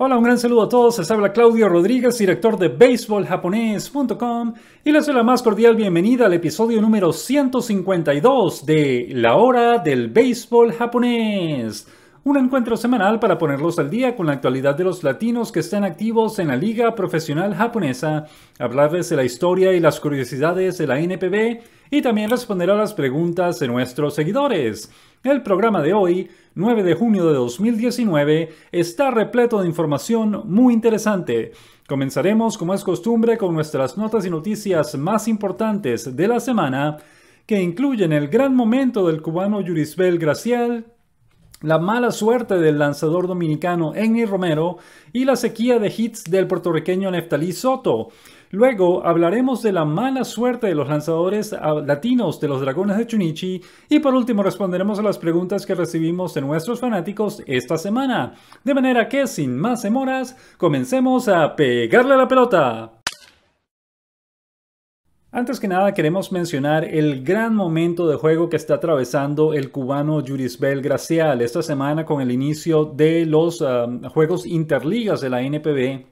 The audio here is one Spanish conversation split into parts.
Hola, un gran saludo a todos. Les habla Claudio Rodríguez, director de BaseballJaponés.com, y les doy la más cordial bienvenida al episodio número 152 de La Hora del Béisbol Japonés. Un encuentro semanal para ponerlos al día con la actualidad de los latinos que están activos en la Liga Profesional Japonesa, hablarles de la historia y las curiosidades de la NPB y también responder a las preguntas de nuestros seguidores. El programa de hoy, 9 de junio de 2019, está repleto de información muy interesante. Comenzaremos, como es costumbre, con nuestras notas y noticias más importantes de la semana, que incluyen el gran momento del cubano Yuribel Gracial, la mala suerte del lanzador dominicano Enny Romero y la sequía de hits del puertorriqueño Neftalí Soto. Luego hablaremos de la mala suerte de los lanzadores latinos de los Dragones de Chunichi y por último responderemos a las preguntas que recibimos de nuestros fanáticos esta semana. De manera que sin más demoras, comencemos a pegarle a la pelota. Antes que nada queremos mencionar el gran momento de juego que está atravesando el cubano Yuribel Gracial esta semana con el inicio de los juegos interligas de la NPB.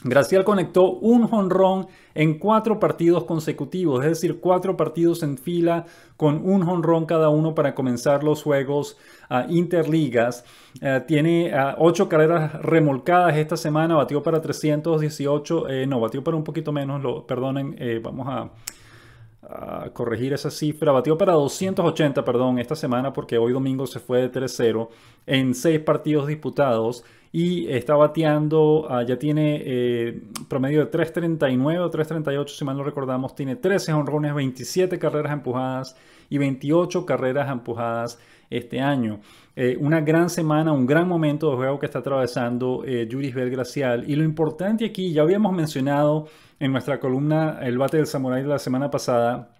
Gracial conectó un jonrón en 4 partidos consecutivos, es decir, 4 partidos en fila con un jonrón cada uno para comenzar los juegos interligas. Tiene 8 carreras remolcadas esta semana, batió para 318, batió para un poquito menos, perdonen, vamos a corregir esa cifra. Batió para 280, esta semana porque hoy domingo se fue de 3-0 en 6 partidos disputados y está bateando, ya tiene promedio de 3.39 o 3.38 si mal no recordamos, tiene 13 jonrones, 27 carreras empujadas y 28 carreras empujadas este año. Una gran semana, un gran momento de juego que está atravesando Yuribel Gracial, y lo importante aquí, ya habíamos mencionado en nuestra columna El Bate del Samurái de la semana pasada,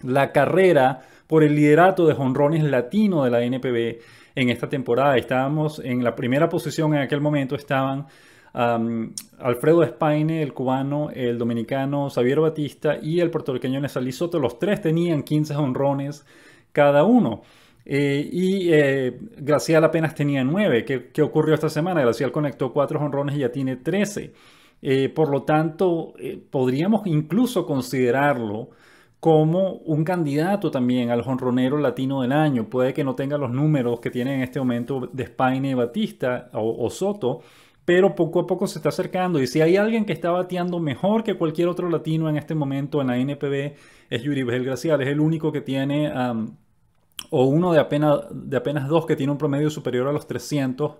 la carrera por el liderato de jonrones latino de la NPB en esta temporada. Estábamos en la primera posición en aquel momento, estaban Alfredo Espaine, el cubano, el dominicano Xavier Batista y el puertorriqueño Neftalí Soto. Los tres tenían 15 jonrones cada uno. Gracial apenas tenía 9. ¿Qué ocurrió esta semana? Gracial conectó 4 jonrones y ya tiene 13. Por lo tanto, podríamos incluso considerarlo como un candidato también al jonronero latino del año. Puede que no tenga los números que tiene en este momento de Espaine, Batista o Soto, pero poco a poco se está acercando. Y si hay alguien que está bateando mejor que cualquier otro latino en este momento en la NPB, es Yuribel Gracial. Es el único que tiene, o uno de apenas 2 que tiene un promedio superior a los 300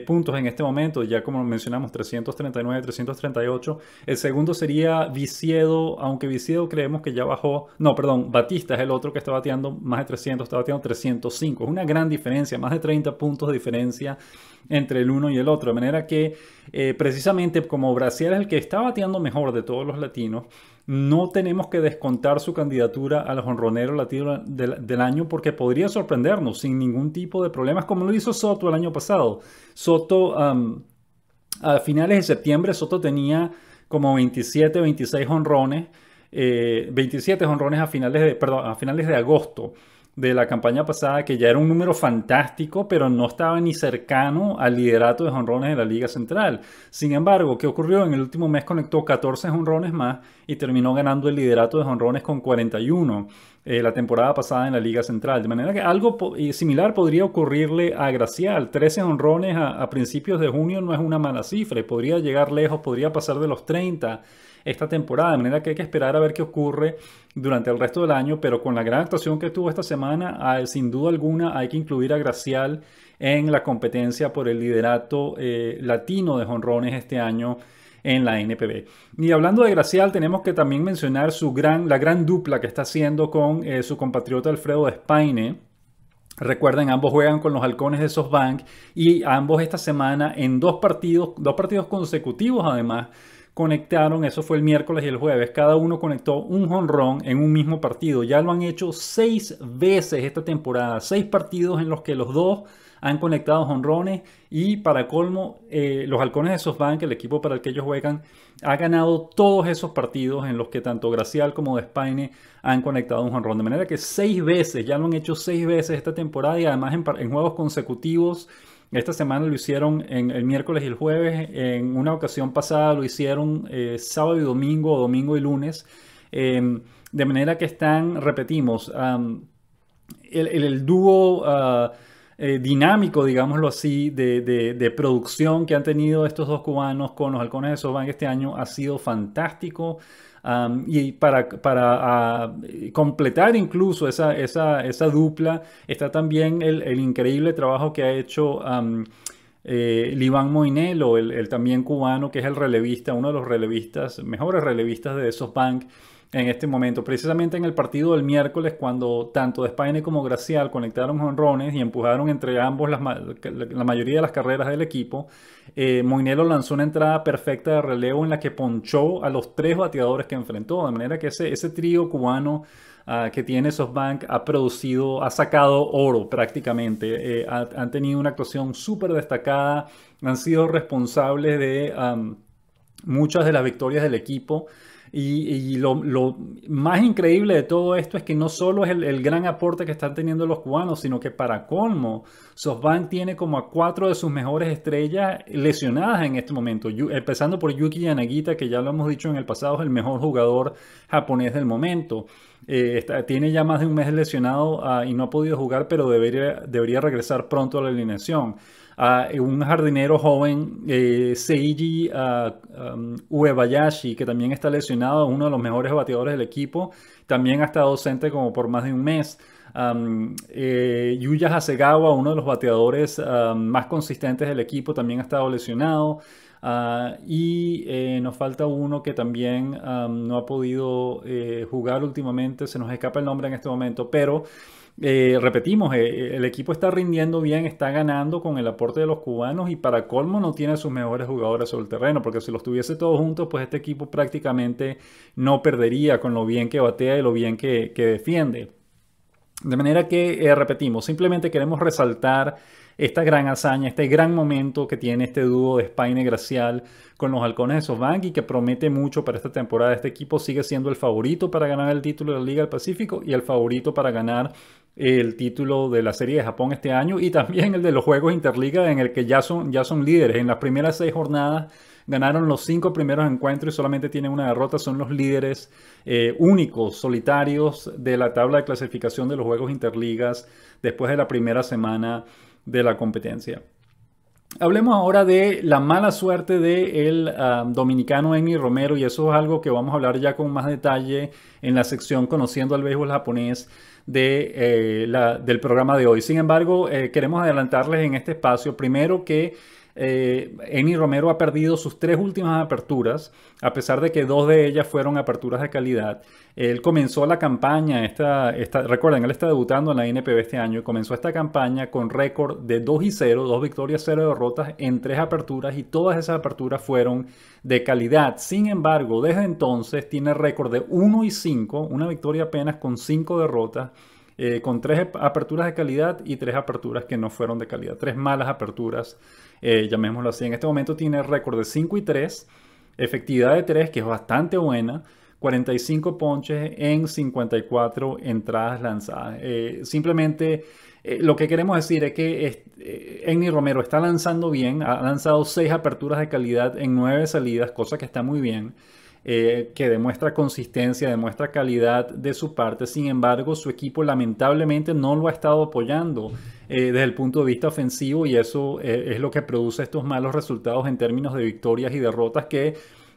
puntos en este momento, ya como mencionamos, 339, 338. El segundo sería Viciedo, aunque Viciedo creemos que ya bajó. No, perdón, Batista es el otro que está bateando más de 300, está bateando 305. Es una gran diferencia, más de 30 puntos de diferencia entre el uno y el otro. De manera que precisamente como Gracial es el que está bateando mejor de todos los latinos, no tenemos que descontar su candidatura al jonronero latino del año, porque podría sorprendernos sin ningún tipo de problemas, como lo hizo Soto el año pasado. Soto, a finales de septiembre, Soto tenía como 27, 26 jonrones, 27 jonrones a finales de agosto de la campaña pasada, que ya era un número fantástico, pero no estaba ni cercano al liderato de jonrones de la Liga Central. Sin embargo, ¿qué ocurrió? En el último mes conectó 14 jonrones más y terminó ganando el liderato de jonrones con 41 la temporada pasada en la Liga Central. De manera que algo similar podría ocurrirle a Gracial. 13 jonrones a principios de junio no es una mala cifra y podría llegar lejos, podría pasar de los 30 esta temporada, de manera que hay que esperar a ver qué ocurre durante el resto del año, pero con la gran actuación que tuvo esta semana, sin duda alguna hay que incluir a Gracial en la competencia por el liderato latino de jonrones este año en la NPB. Y hablando de Gracial, tenemos que también mencionar la gran dupla que está haciendo con su compatriota Alfredo Espaine. Recuerden, ambos juegan con los Halcones de SoftBank y ambos esta semana en dos partidos consecutivos además, conectaron, eso fue el miércoles y el jueves, cada uno conectó un jonrón en un mismo partido. Ya lo han hecho 6 veces esta temporada, 6 partidos en los que los dos han conectado jonrones, y para colmo, los Halcones de SoftBank, el equipo para el que ellos juegan, ha ganado todos esos partidos en los que tanto Gracial como Espaine han conectado un jonrón. De manera que 6 veces, ya lo han hecho 6 veces esta temporada, y además en juegos consecutivos Esta semana lo hicieron en el miércoles y el jueves. En una ocasión pasada lo hicieron sábado y domingo o domingo y lunes. De manera que están, repetimos, el dúo dinámico, digámoslo así, de producción que han tenido estos dos cubanos con los Halcones de SoftBank este año ha sido fantástico. Y para completar incluso esa dupla está también el increíble trabajo que ha hecho Liván Moinelo, el también cubano, que es el relevista, uno de los relevistas, mejores relevistas de SoftBank en este momento. Precisamente en el partido del miércoles, cuando tanto Despaigne como Gracial conectaron jonrones y empujaron entre ambos la mayoría de las carreras del equipo, Moinelo lanzó una entrada perfecta de relevo en la que ponchó a los tres bateadores que enfrentó. De manera que ese trío cubano que tiene SoftBank ha sacado oro prácticamente. Han tenido una actuación súper destacada, han sido responsables de muchas de las victorias del equipo. Y lo más increíble de todo esto es que no solo es el gran aporte que están teniendo los cubanos, sino que para colmo, SoftBank tiene como a 4 de sus mejores estrellas lesionadas en este momento. Empezando por Yuki Yanagita, que ya lo hemos dicho en el pasado, es el mejor jugador japonés del momento. Tiene ya más de un mes lesionado y no ha podido jugar, pero debería regresar pronto a la alineación. Un jardinero joven, Seiji Uebayashi, que también está lesionado, uno de los mejores bateadores del equipo, también ha estado ausente como por más de un mes. Yuya Hasegawa, uno de los bateadores más consistentes del equipo, también ha estado lesionado. Nos falta uno que también no ha podido jugar últimamente, se nos escapa el nombre en este momento, pero repetimos, el equipo está rindiendo bien, está ganando con el aporte de los cubanos y para colmo no tiene a sus mejores jugadores sobre el terreno, porque si los tuviese todos juntos, pues este equipo prácticamente no perdería con lo bien que batea y lo bien que defiende. De manera que, repetimos, simplemente queremos resaltar esta gran hazaña, este gran momento que tiene este dúo de Despaigne-Gracial con los Halcones de SoftBank y que promete mucho para esta temporada. Este equipo sigue siendo el favorito para ganar el título de la Liga del Pacífico y el favorito para ganar el título de la Serie de Japón este año y también el de los Juegos Interliga, en el que ya son líderes. En las primeras 6 jornadas ganaron los 5 primeros encuentros y solamente tienen una derrota. Son los líderes únicos, solitarios de la tabla de clasificación de los Juegos Interligas después de la primera semana de la competencia. Hablemos ahora de la mala suerte del dominicano Enny Romero, y eso es algo que vamos a hablar ya con más detalle en la sección Conociendo al Béisbol Japonés del programa de hoy. Sin embargo, queremos adelantarles en este espacio primero que Enny Romero ha perdido sus 3 últimas aperturas, a pesar de que 2 de ellas fueron aperturas de calidad. Él comenzó la campaña, recuerden, él está debutando en la NPB este año y comenzó esta campaña con récord de 2-0, 2 victorias, 0 derrotas en 3 aperturas y todas esas aperturas fueron de calidad. Sin embargo, desde entonces tiene récord de 1-5, una victoria apenas con 5 derrotas. Con 3 aperturas de calidad y 3 aperturas que no fueron de calidad, 3 malas aperturas, llamémoslo así. En este momento tiene récord de 5-3, efectividad de 3, que es bastante buena, 45 ponches en 54 entradas lanzadas. Simplemente lo que queremos decir es que Enny Romero está lanzando bien, ha lanzado 6 aperturas de calidad en 9 salidas, cosa que está muy bien. Que demuestra consistencia, demuestra calidad de su parte. Sin embargo, su equipo lamentablemente no lo ha estado apoyando desde el punto de vista ofensivo y eso es lo que produce estos malos resultados en términos de victorias y derrotas que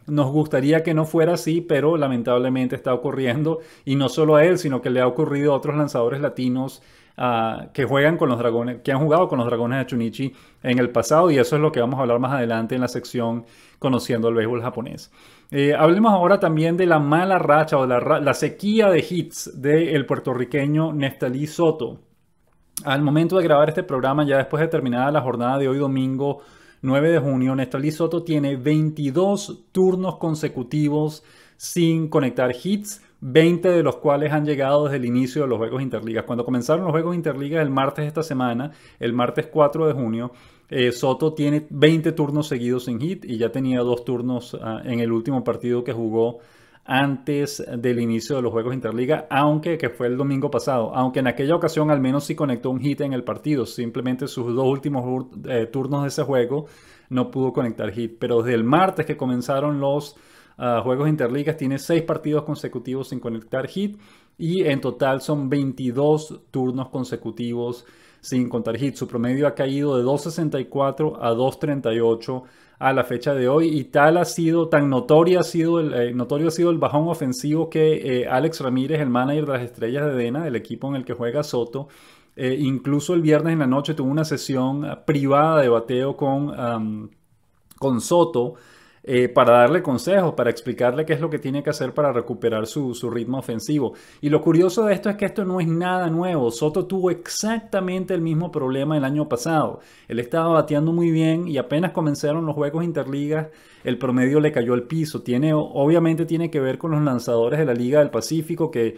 nos gustaría que no fuera así, pero lamentablemente está ocurriendo y no solo a él, sino que le ha ocurrido a otros lanzadores latinos que juegan con los Dragones, que han jugado con los Dragones de Chunichi en el pasado, y eso es lo que vamos a hablar más adelante en la sección Conociendo el Béisbol Japonés. Hablemos ahora también de la mala racha o la sequía de hits del puertorriqueño Neftalí Soto. Al momento de grabar este programa, ya después de terminada la jornada de hoy domingo 9 de junio, Neftalí Soto tiene 22 turnos consecutivos sin conectar hits, 20 de los cuales han llegado desde el inicio de los Juegos Interligas. Cuando comenzaron los Juegos Interligas el martes de esta semana, el martes 4 de junio, Soto tiene 20 turnos seguidos sin hit y ya tenía 2 turnos en el último partido que jugó antes del inicio de los juegos Interliga, aunque que fue el domingo pasado, aunque en aquella ocasión al menos sí conectó un hit en el partido, simplemente sus dos últimos turnos de ese juego no pudo conectar hit, pero desde el martes que comenzaron los juegos Interligas tiene 6 partidos consecutivos sin conectar hit y en total son 22 turnos consecutivos sin contar hit. Su promedio ha caído de 2.64 a 2.38 a la fecha de hoy y tal ha sido, tan notorio ha sido el bajón ofensivo que Alex Ramírez, el manager de las Estrellas de DeNA, del equipo en el que juega Soto, incluso el viernes en la noche tuvo una sesión privada de bateo con Soto, para darle consejos, para explicarle qué es lo que tiene que hacer para recuperar su ritmo ofensivo. Y lo curioso de esto es que esto no es nada nuevo. Soto tuvo exactamente el mismo problema el año pasado. Él estaba bateando muy bien y apenas comenzaron los juegos Interligas, el promedio le cayó al piso. Obviamente tiene que ver con los lanzadores de la Liga del Pacífico, que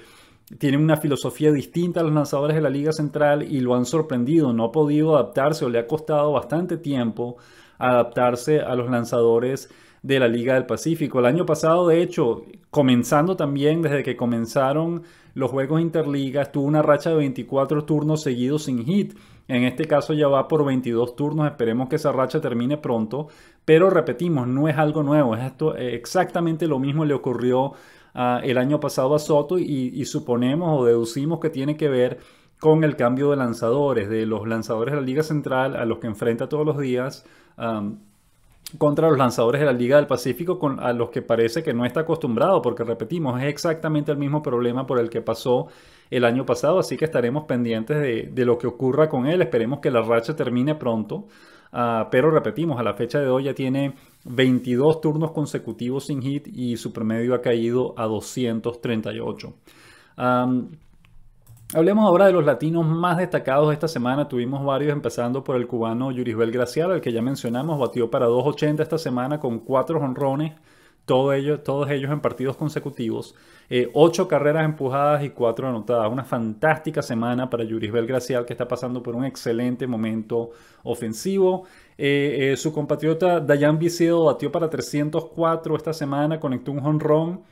tienen una filosofía distinta a los lanzadores de la Liga Central y lo han sorprendido. No ha podido adaptarse o le ha costado bastante tiempo adaptarse a los lanzadores de la Liga del Pacífico. El año pasado, de hecho, comenzando también desde que comenzaron los juegos Interligas, tuvo una racha de 24 turnos seguidos sin hit. En este caso ya va por 22 turnos. Esperemos que esa racha termine pronto. Pero repetimos, no es algo nuevo. Exactamente lo mismo le ocurrió el año pasado a Soto y suponemos o deducimos que tiene que ver con el cambio de lanzadores, de los lanzadores de la Liga Central a los que enfrenta todos los días, contra los lanzadores de la Liga del Pacífico, a los que parece que no está acostumbrado, porque repetimos, es exactamente el mismo problema por el que pasó el año pasado, así que estaremos pendientes de lo que ocurra con él. Esperemos que la racha termine pronto, pero repetimos, a la fecha de hoy ya tiene 22 turnos consecutivos sin hit y su promedio ha caído a 238. Hablemos ahora de los latinos más destacados de esta semana. Tuvimos varios, empezando por el cubano Yurisbel Gracial, al que ya mencionamos. Batió para 2.80 esta semana con 4 jonrones, todos ellos en partidos consecutivos. 8 carreras empujadas y 4 anotadas. Una fantástica semana para Yurisbel Gracial, que está pasando por un excelente momento ofensivo. Su compatriota Dayan Viciedo batió para 304 esta semana, conectó un jonrón.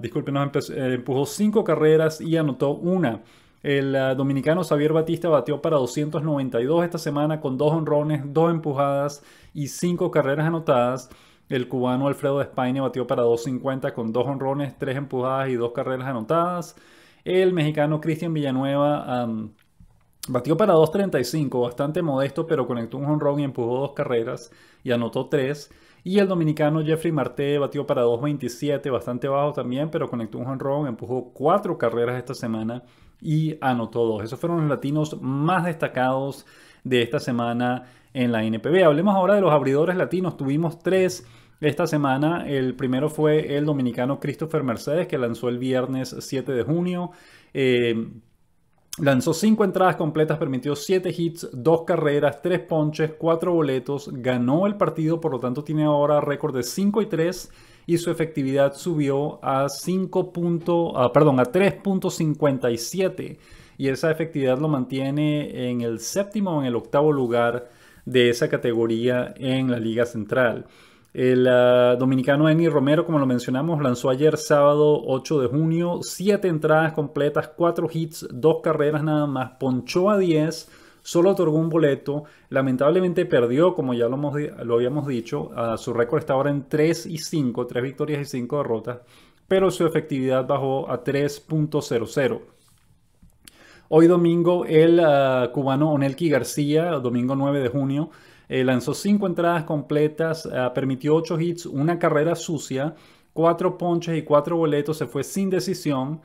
Disculpen, empujó 5 carreras y anotó una. El dominicano Xavier Batista batió para 292 esta semana con 2 jonrones, 2 empujadas y 5 carreras anotadas. El cubano Alfredo Espaine batió para 250 con 2 jonrones, 3 empujadas y 2 carreras anotadas. El mexicano Cristian Villanueva batió para 235, bastante modesto, pero conectó un jonrón y empujó 2 carreras y anotó 3. Y el dominicano Jeffrey Marte batió para 2.27, bastante bajo también, pero conectó un jonrón, empujó 4 carreras esta semana y anotó 2. Esos fueron los latinos más destacados de esta semana en la NPB. Hablemos ahora de los abridores latinos. Tuvimos 3 esta semana. El primero fue el dominicano Christopher Mercedes, que lanzó el viernes 7 de junio. Lanzó 5 entradas completas, permitió 7 hits, 2 carreras, 3 ponches, 4 boletos, ganó el partido, por lo tanto tiene ahora récord de 5-3 y su efectividad subió a 3.57 y esa efectividad lo mantiene en el 7º o en el 8º lugar de esa categoría en la Liga Central. El dominicano Eni Romero, como lo mencionamos, lanzó ayer sábado 8 de junio, 7 entradas completas, 4 hits, 2 carreras nada más, ponchó a 10, solo otorgó un boleto, lamentablemente perdió, como ya lo habíamos dicho, su récord está ahora en 3-5, 3 victorias y 5 derrotas, pero su efectividad bajó a 3.00. Hoy domingo el cubano Onelki García, domingo 9 de junio, lanzó 5 entradas completas, permitió 8 hits, una carrera sucia, 4 ponches y 4 boletos, se fue sin decisión,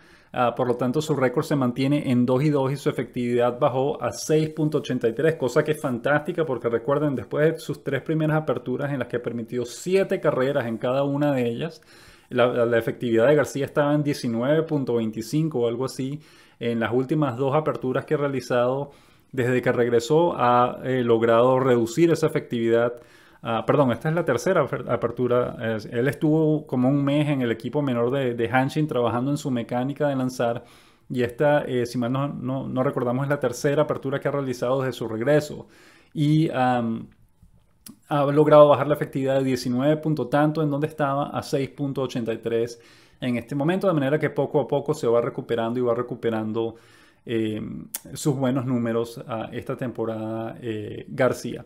por lo tanto su récord se mantiene en 2-2 y su efectividad bajó a 6.83, cosa que es fantástica porque recuerden, después de sus 3 primeras aperturas en las que permitió 7 carreras en cada una de ellas, la efectividad de García estaba en 19.25 o algo así. En las últimas 2 aperturas que ha realizado desde que regresó ha logrado reducir esa efectividad. Perdón, esta es la tercera apertura. Él estuvo como un mes en el equipo menor de Hanshin trabajando en su mecánica de lanzar. Y esta, si mal no recordamos, es la tercera apertura que ha realizado desde su regreso. Y ha logrado bajar la efectividad de 19 punto tanto en donde estaba a 6.83 en este momento, de manera que poco a poco se va recuperando y va recuperando eh, sus buenos números esta temporada García.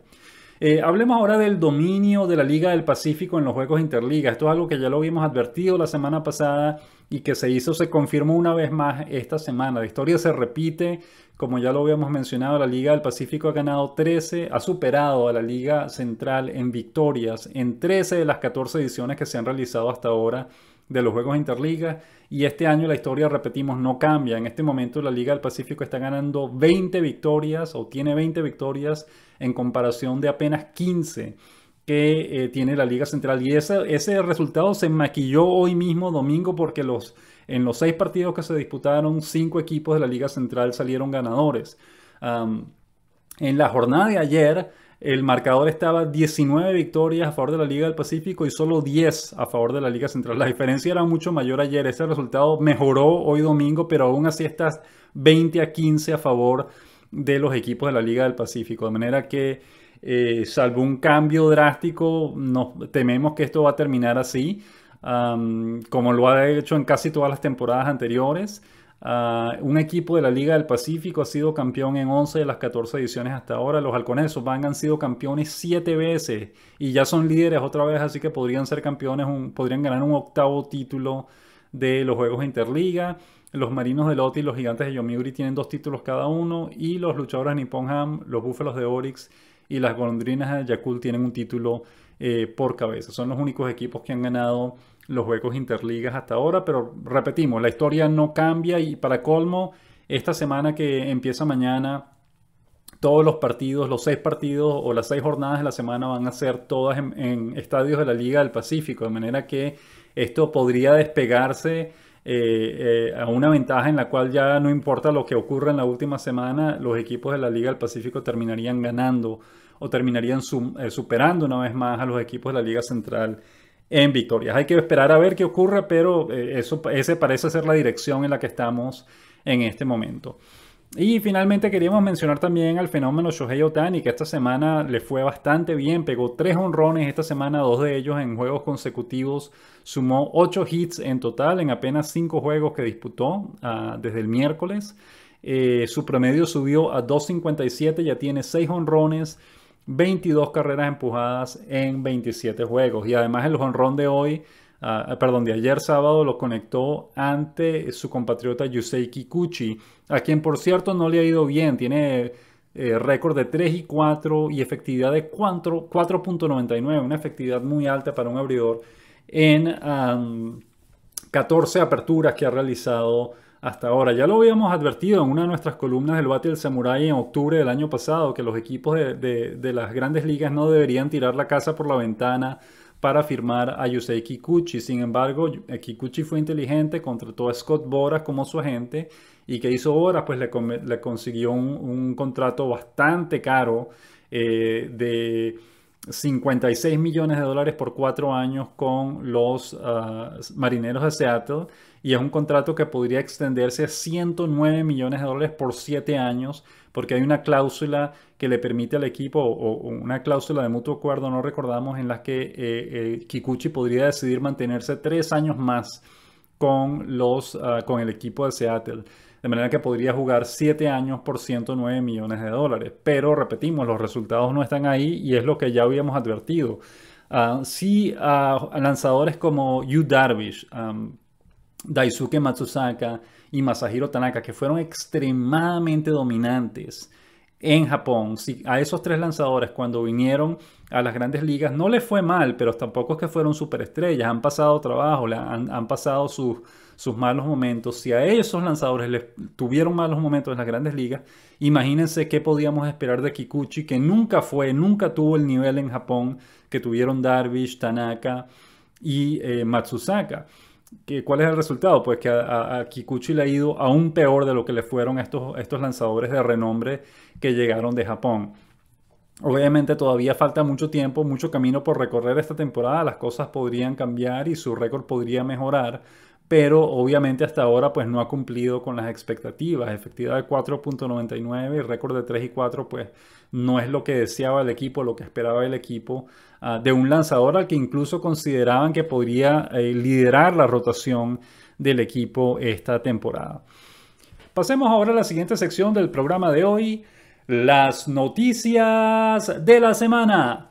Hablemos ahora del dominio de la Liga del Pacífico en los Juegos Interliga. Esto es algo que ya lo habíamos advertido la semana pasada y que se confirmó una vez más esta semana. La historia se repite, como ya lo habíamos mencionado, la Liga del Pacífico ha ganado 13, ha superado a la Liga Central en victorias en 13 de las 14 ediciones que se han realizado hasta ahora de los Juegos Interliga, y este año la historia, repetimos, no cambia. En este momento la Liga del Pacífico está ganando 20 victorias o tiene 20 victorias en comparación de apenas 15 que tiene la Liga Central. Y ese resultado se maquilló hoy mismo, domingo, porque en los 6 partidos que se disputaron, 5 equipos de la Liga Central salieron ganadores. En la jornada de ayer, el marcador estaba 19 victorias a favor de la Liga del Pacífico y solo 10 a favor de la Liga Central. La diferencia era mucho mayor ayer. Ese resultado mejoró hoy domingo, pero aún así está 20-15 a favor de los equipos de la Liga del Pacífico. De manera que, salvo un cambio drástico, tememos que esto va a terminar así, como lo ha hecho en casi todas las temporadas anteriores. Un equipo de la Liga del Pacífico ha sido campeón en 11 de las 14 ediciones hasta ahora. Los Halcones de Sopán han sido campeones 7 veces y ya son líderes otra vez, así que podrían ser campeones, podrían ganar un 8º título de los Juegos Interliga. Los Marinos de Lotte y los Gigantes de Yomiuri tienen 2 títulos cada uno, y los Luchadores de Nippon Ham, los Búfalos de Orix y las Golondrinas de Yakult tienen un título por cabeza. Son los únicos equipos que han ganado los Juegos Interligas hasta ahora, pero repetimos, la historia no cambia, y para colmo, esta semana que empieza mañana, todos los partidos, los 6 partidos o las 6 jornadas de la semana van a ser todas en estadios de la Liga del Pacífico, de manera que esto podría despegarse a una ventaja en la cual ya no importa lo que ocurra en la última semana, los equipos de la Liga del Pacífico terminarían ganando o terminarían superando una vez más a los equipos de la Liga Central en victorias. Hay que esperar a ver qué ocurre, pero ese parece ser la dirección en la que estamos en este momento. Y finalmente queríamos mencionar también al fenómeno Shohei Ohtani, que esta semana le fue bastante bien. Pegó 3 honrones esta semana, 2 de ellos en juegos consecutivos. Sumó 8 hits en total en apenas 5 juegos que disputó desde el miércoles. Su promedio subió a 2.57, ya tiene 6 honrones, 22 carreras empujadas en 27 juegos. Y además el jonrón de hoy, de ayer sábado, lo conectó ante su compatriota Yusei Kikuchi, a quien por cierto no le ha ido bien. Tiene récord de 3-4 y efectividad de 4.99, una efectividad muy alta para un abridor en 14 aperturas que ha realizado hasta ahora. Ya lo habíamos advertido en una de nuestras columnas del Bate del Samurái en octubre del año pasado, que los equipos de las grandes ligas no deberían tirar la casa por la ventana para firmar a Yusei Kikuchi. Sin embargo, Kikuchi fue inteligente, contrató a Scott Boras como su agente. ¿Y qué hizo Boras? Pues le consiguió un contrato bastante caro de $56 millones por 4 años con los Marineros de Seattle, y es un contrato que podría extenderse a $109 millones por 7 años, porque hay una cláusula que le permite al equipo, o una cláusula de mutuo acuerdo, no recordamos, en la que Kikuchi podría decidir mantenerse 3 años más con el equipo de Seattle. De manera que podría jugar 7 años por $109 millones. Pero repetimos, los resultados no están ahí, y es lo que ya habíamos advertido. Sí, lanzadores como Yu Darvish, Daisuke Matsusaka y Masahiro Tanaka, que fueron extremadamente dominantes en Japón. Sí, a esos 3 lanzadores, cuando vinieron a las grandes ligas, no les fue mal, pero tampoco es que fueron superestrellas. Han pasado trabajo, han pasado sus malos momentos. Si a esos lanzadores les tuvieron malos momentos en las grandes ligas, imagínense qué podíamos esperar de Kikuchi, que nunca tuvo el nivel en Japón que tuvieron Darvish, Tanaka y Matsusaka. ¿Cuál es el resultado? Pues que a Kikuchi le ha ido aún peor de lo que le fueron estos lanzadores de renombre que llegaron de Japón. Obviamente todavía falta mucho tiempo, mucho camino por recorrer esta temporada. Las cosas podrían cambiar y su récord podría mejorar, pero obviamente hasta ahora pues no ha cumplido con las expectativas. Efectividad de 4.99 y récord de 3 y 4 pues no es lo que deseaba el equipo, lo que esperaba el equipo de un lanzador al que incluso consideraban que podría liderar la rotación del equipo esta temporada. Pasemos ahora a la siguiente sección del programa de hoy, las noticias de la semana.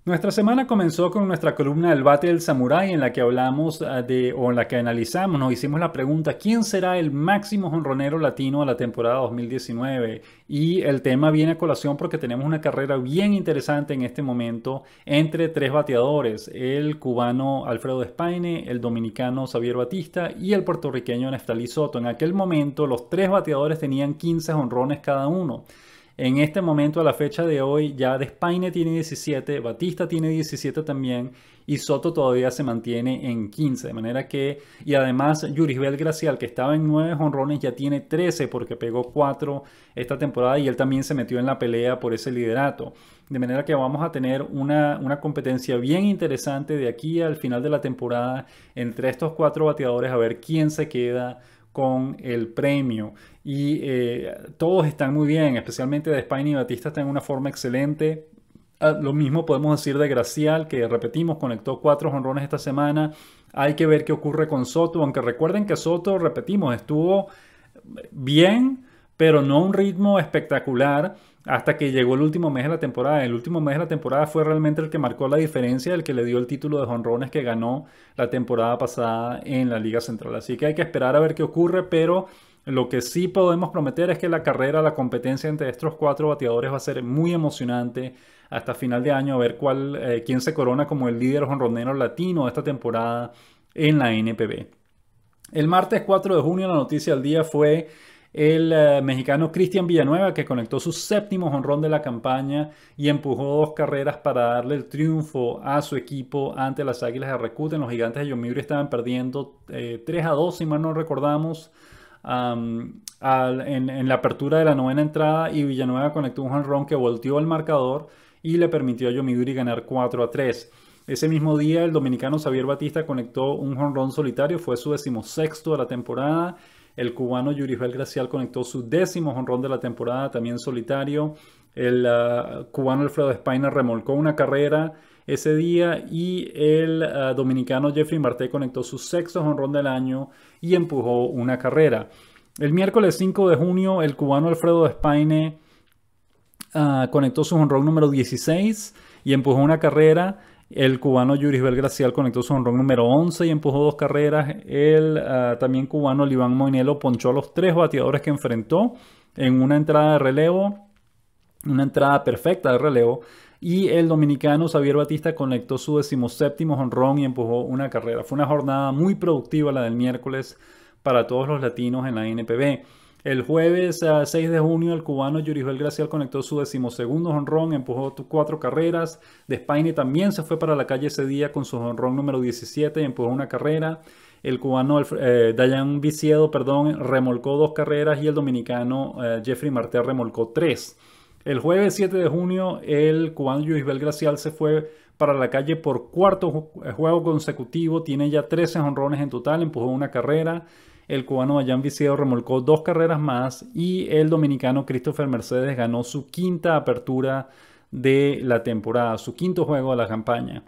Nuestra semana comenzó con nuestra columna del Bate del Samurái en la que hablamos o en la que analizamos, nos hicimos la pregunta ¿quién será el máximo jonronero latino de la temporada 2019? Y el tema viene a colación porque tenemos una carrera bien interesante en este momento entre tres bateadores, el cubano Alfredo Despaine, el dominicano Xavier Batista y el puertorriqueño Neftali Soto. En aquel momento los tres bateadores tenían 15 jonrones cada uno. En este momento, a la fecha de hoy, ya Despaine tiene 17, Batista tiene 17 también y Soto todavía se mantiene en 15. De manera que, y además Yurisbel Gracial, que estaba en 9 jonrones, ya tiene 13 porque pegó 4 esta temporada y él también se metió en la pelea por ese liderato. De manera que vamos a tener una competencia bien interesante de aquí al final de la temporada entre estos 4 bateadores a ver quién se queda con el premio. Y todos están muy bien, especialmente Despaine y Batista están en una forma excelente. Lo mismo podemos decir de Gracial, que repetimos, conectó 4 jonrones esta semana. Hay que ver qué ocurre con Soto, aunque recuerden que Soto, repetimos, estuvo bien, pero no a un ritmo espectacular hasta que llegó el último mes de la temporada. El último mes de la temporada fue realmente el que marcó la diferencia, el que le dio el título de jonrones que ganó la temporada pasada en la Liga Central. Así que hay que esperar a ver qué ocurre, pero lo que sí podemos prometer es que la carrera, la competencia entre estos 4 bateadores va a ser muy emocionante hasta final de año, a ver quién se corona como el líder jonronero latino de esta temporada en la NPB. El martes 4 de junio la noticia del día fue el mexicano Cristian Villanueva, que conectó su 7º jonrón de la campaña y empujó 2 carreras para darle el triunfo a su equipo ante las Águilas de Recuten. Los Gigantes de Yomiuri estaban perdiendo 3-2, si mal no recordamos, en la apertura de la 9ª entrada, y Villanueva conectó un jonrón que volteó el marcador y le permitió a Yomiuri ganar 4-3. Ese mismo día el dominicano Xavier Batista conectó un jonrón solitario, fue su 16º de la temporada. El cubano Yurisbel Gracial conectó su 10º jonrón de la temporada, también solitario. El cubano Alfredo Despaine remolcó una carrera ese día y el dominicano Jeffrey Marte conectó su 6º jonrón del año y empujó una carrera. El miércoles 5 de junio el cubano Alfredo Despaine conectó su jonrón número 16 y empujó una carrera. El cubano Yurisbel Gracial conectó su jonrón número 11 y empujó 2 carreras. El también cubano Liván Moinelo ponchó a los 3 bateadores que enfrentó en una entrada de relevo, una entrada perfecta de relevo. Y el dominicano Xavier Batista conectó su 17º jonrón y empujó una carrera. Fue una jornada muy productiva la del miércoles para todos los latinos en la NPB. El jueves 6 de junio el cubano Yurisbel Gracial conectó su 12º jonrón, empujó 4 carreras. Despaine también se fue para la calle ese día con su jonrón número 17 y empujó una carrera. El cubano Dayan Viciedo, remolcó 2 carreras y el dominicano Jeffrey Marte remolcó 3. El jueves 7 de junio el cubano Yurisbel Gracial se fue para la calle por 4º juego consecutivo, tiene ya 13 jonrones en total, empujó una carrera. El cubano Dayan Viciedo remolcó 2 carreras más y el dominicano Christopher Mercedes ganó su 5ª apertura de la temporada, su 5º juego de la campaña.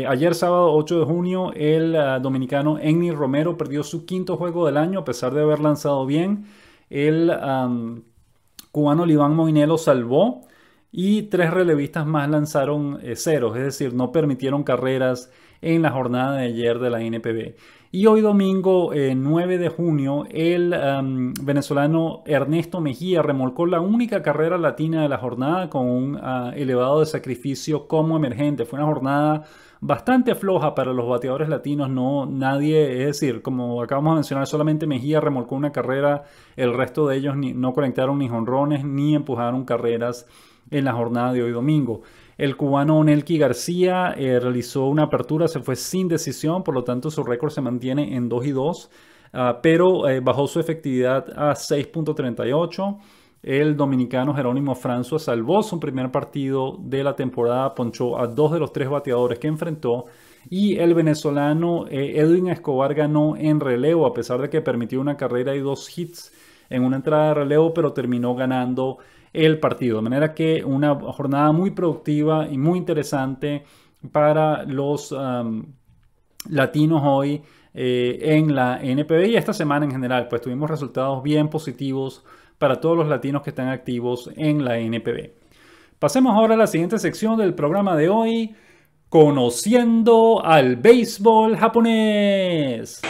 Ayer sábado 8 de junio el dominicano Enny Romero perdió su 5º juego del año a pesar de haber lanzado bien. El cubano Liván Moinelo salvó y 3 relevistas más lanzaron ceros, es decir, no permitieron carreras en la jornada de ayer de la NPB. Y hoy domingo 9 de junio el venezolano Ernesto Mejía remolcó la única carrera latina de la jornada con un elevado de sacrificio como emergente. Fue una jornada bastante floja para los bateadores latinos, nadie, es decir, como acabamos de mencionar, solamente Mejía remolcó una carrera, el resto de ellos no conectaron ni jonrones ni empujaron carreras en la jornada de hoy domingo. El cubano Onelki García realizó una apertura, se fue sin decisión, por lo tanto su récord se mantiene en 2-2. pero bajó su efectividad a 6.38. El dominicano Jerónimo François salvó su primer partido de la temporada, ponchó a 2 de los 3 bateadores que enfrentó. Y el venezolano Edwin Escobar ganó en relevo, a pesar de que permitió una carrera y 2 hits en una entrada de relevo, pero terminó ganando el partido. De manera que una jornada muy productiva y muy interesante para los latinos hoy en la NPB y esta semana en general. Pues tuvimos resultados bien positivos para todos los latinos que están activos en la NPB. Pasemos ahora a la siguiente sección del programa de hoy, conociendo al béisbol japonés.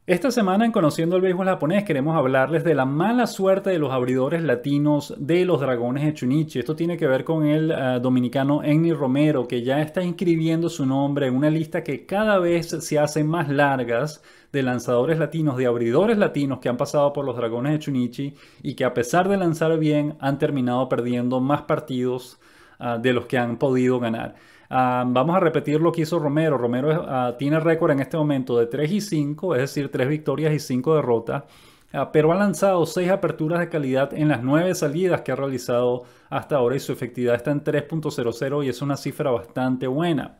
Esta semana en Conociendo el Béisbol Japonés queremos hablarles de la mala suerte de los abridores latinos de los Dragones de Chunichi. Esto tiene que ver con el dominicano Enny Romero, que ya está inscribiendo su nombre en una lista que cada vez se hace más largas de lanzadores latinos, de abridores latinos que han pasado por los Dragones de Chunichi y que a pesar de lanzar bien han terminado perdiendo más partidos de los que han podido ganar. Vamos a repetir lo que hizo Romero. Romero tiene récord en este momento de 3-5, es decir, 3 victorias y 5 derrotas, pero ha lanzado 6 aperturas de calidad en las 9 salidas que ha realizado hasta ahora y su efectividad está en 3.00 y es una cifra bastante buena.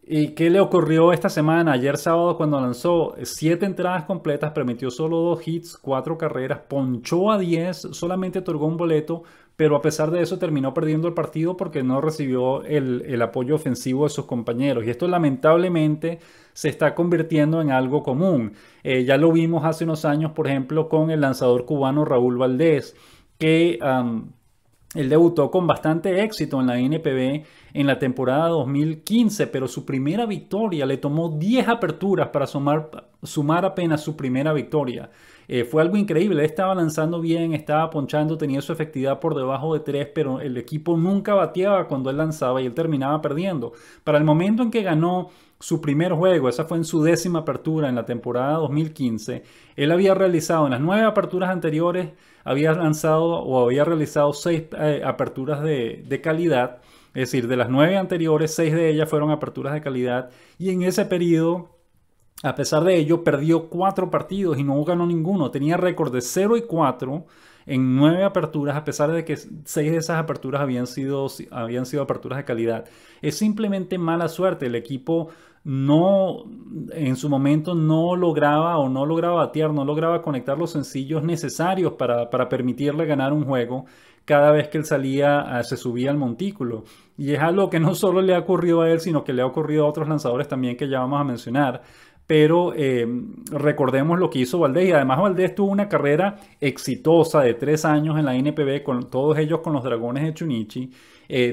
¿Y qué le ocurrió esta semana? Ayer sábado, cuando lanzó 7 entradas completas, permitió solo 2 hits, 4 carreras, ponchó a 10, solamente otorgó un boleto, pero a pesar de eso terminó perdiendo el partido porque no recibió el apoyo ofensivo de sus compañeros. Y esto lamentablemente se está convirtiendo en algo común. Ya lo vimos hace unos años, por ejemplo, con el lanzador cubano Raúl Valdés, que él debutó con bastante éxito en la NPB en la temporada 2015, pero su primera victoria le tomó 10 aperturas para sumar apenas su primera victoria. Fue algo increíble, él estaba lanzando bien, estaba ponchando, tenía su efectividad por debajo de 3, pero el equipo nunca bateaba cuando él lanzaba y él terminaba perdiendo. Para el momento en que ganó su primer juego, esa fue en su 10ª apertura en la temporada 2015, él había realizado en las 9 aperturas anteriores, había lanzado o había realizado 6 aperturas de calidad, es decir, de las 9 anteriores, 6 de ellas fueron aperturas de calidad y en ese periodo, a pesar de ello, perdió 4 partidos y no ganó ninguno. Tenía récord de 0-4 en 9 aperturas, a pesar de que 6 de esas aperturas habían sido aperturas de calidad. Es simplemente mala suerte. El equipo en su momento no lograba batear, no lograba conectar los sencillos necesarios para permitirle ganar un juego cada vez que él se subía al montículo. Y es algo que no solo le ha ocurrido a él, sino que le ha ocurrido a otros lanzadores también que ya vamos a mencionar. Pero recordemos lo que hizo Valdés y además Valdés tuvo una carrera exitosa de 3 años en la NPB, con todos ellos con los Dragones de Chunichi.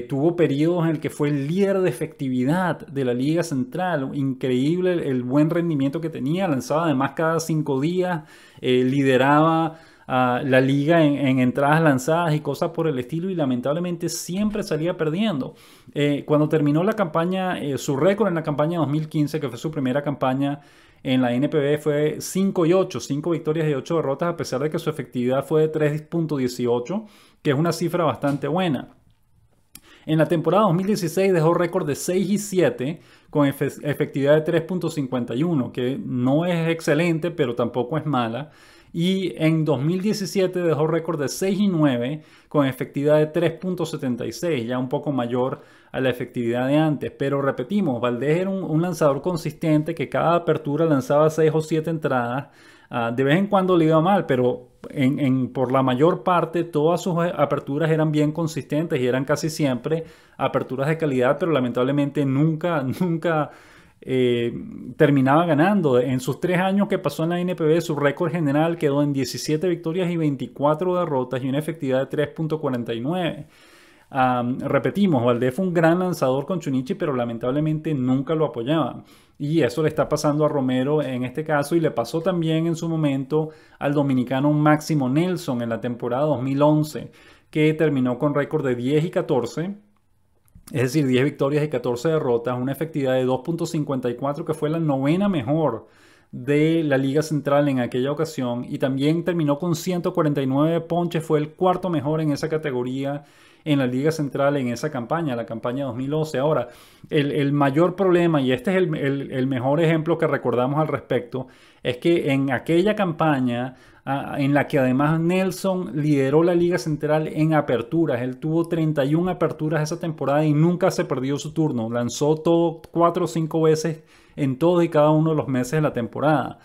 Tuvo periodos en el que fue el líder de efectividad de la Liga Central. Increíble el buen rendimiento que tenía, lanzaba además cada 5 días, lideraba la liga en entradas lanzadas y cosas por el estilo y lamentablemente siempre salía perdiendo. Cuando terminó la campaña, su récord en la campaña 2015, que fue su primera campaña en la NPB, fue 5-8, 5 victorias y 8 derrotas, a pesar de que su efectividad fue de 3.18, que es una cifra bastante buena. En la temporada 2016 dejó récord de 6-7 con efectividad de 3.51, que no es excelente, pero tampoco es mala. Y en 2017 dejó récord de 6-9 con efectividad de 3.76, ya un poco mayor a la efectividad de antes. Pero repetimos, Valdés era un lanzador consistente que cada apertura lanzaba 6 o 7 entradas. De vez en cuando le iba mal, pero por la mayor parte todas sus aperturas eran bien consistentes y eran casi siempre aperturas de calidad, pero lamentablemente nunca terminaba ganando. En sus 3 años que pasó en la NPB, su récord general quedó en 17 victorias y 24 derrotas y una efectividad de 3.49. Repetimos, Valdés fue un gran lanzador con Chunichi, pero lamentablemente nunca lo apoyaban. Y eso le está pasando a Romero en este caso y le pasó también en su momento al dominicano Máximo Nelson en la temporada 2011, que terminó con récord de 10-14. Es decir, 10 victorias y 14 derrotas, una efectividad de 2.54 que fue la 9ª mejor de la Liga Central en aquella ocasión y también terminó con 149 ponches, fue el 4º mejor en esa categoría en la Liga Central en esa campaña, la campaña 2011. Ahora, el mayor problema, y este es el mejor ejemplo que recordamos al respecto, es que en aquella campaña en la que además Nelson lideró la Liga Central en aperturas. Él tuvo 31 aperturas esa temporada y nunca se perdió su turno. Lanzó todo 4 o 5 veces en todos y cada uno de los meses de la temporada.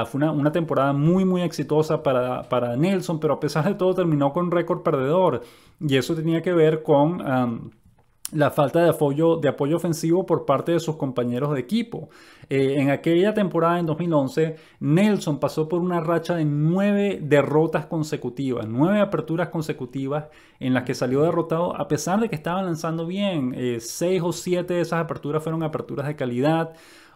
Fue una temporada muy, muy exitosa para Nelson, pero a pesar de todo terminó con récord perdedor. Y eso tenía que ver con la falta de apoyo ofensivo por parte de sus compañeros de equipo. En aquella temporada, en 2011, Nelson pasó por una racha de 9 derrotas consecutivas, 9 aperturas consecutivas en las que salió derrotado a pesar de que estaba lanzando bien. 6 o 7 de esas aperturas fueron aperturas de calidad.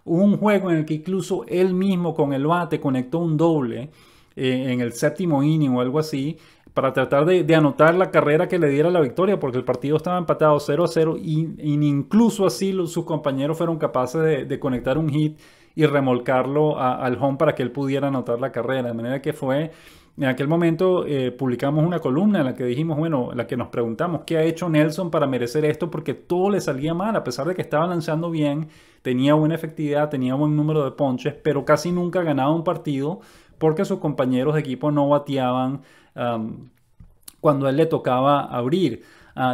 Hubo un juego en el que incluso él mismo con el bate conectó un doble en el séptimo inning o algo así, para tratar de anotar la carrera que le diera la victoria, porque el partido estaba empatado 0-0 y incluso así sus compañeros fueron capaces de conectar un hit y remolcarlo al home para que él pudiera anotar la carrera. De manera que fue, en aquel momento publicamos una columna en la que dijimos, bueno, en la que nos preguntamos qué ha hecho Nelson para merecer esto, porque todo le salía mal, a pesar de que estaba lanzando bien, tenía buena efectividad, tenía buen número de ponches, pero casi nunca ganaba un partido porque sus compañeros de equipo no bateaban cuando a él le tocaba abrir.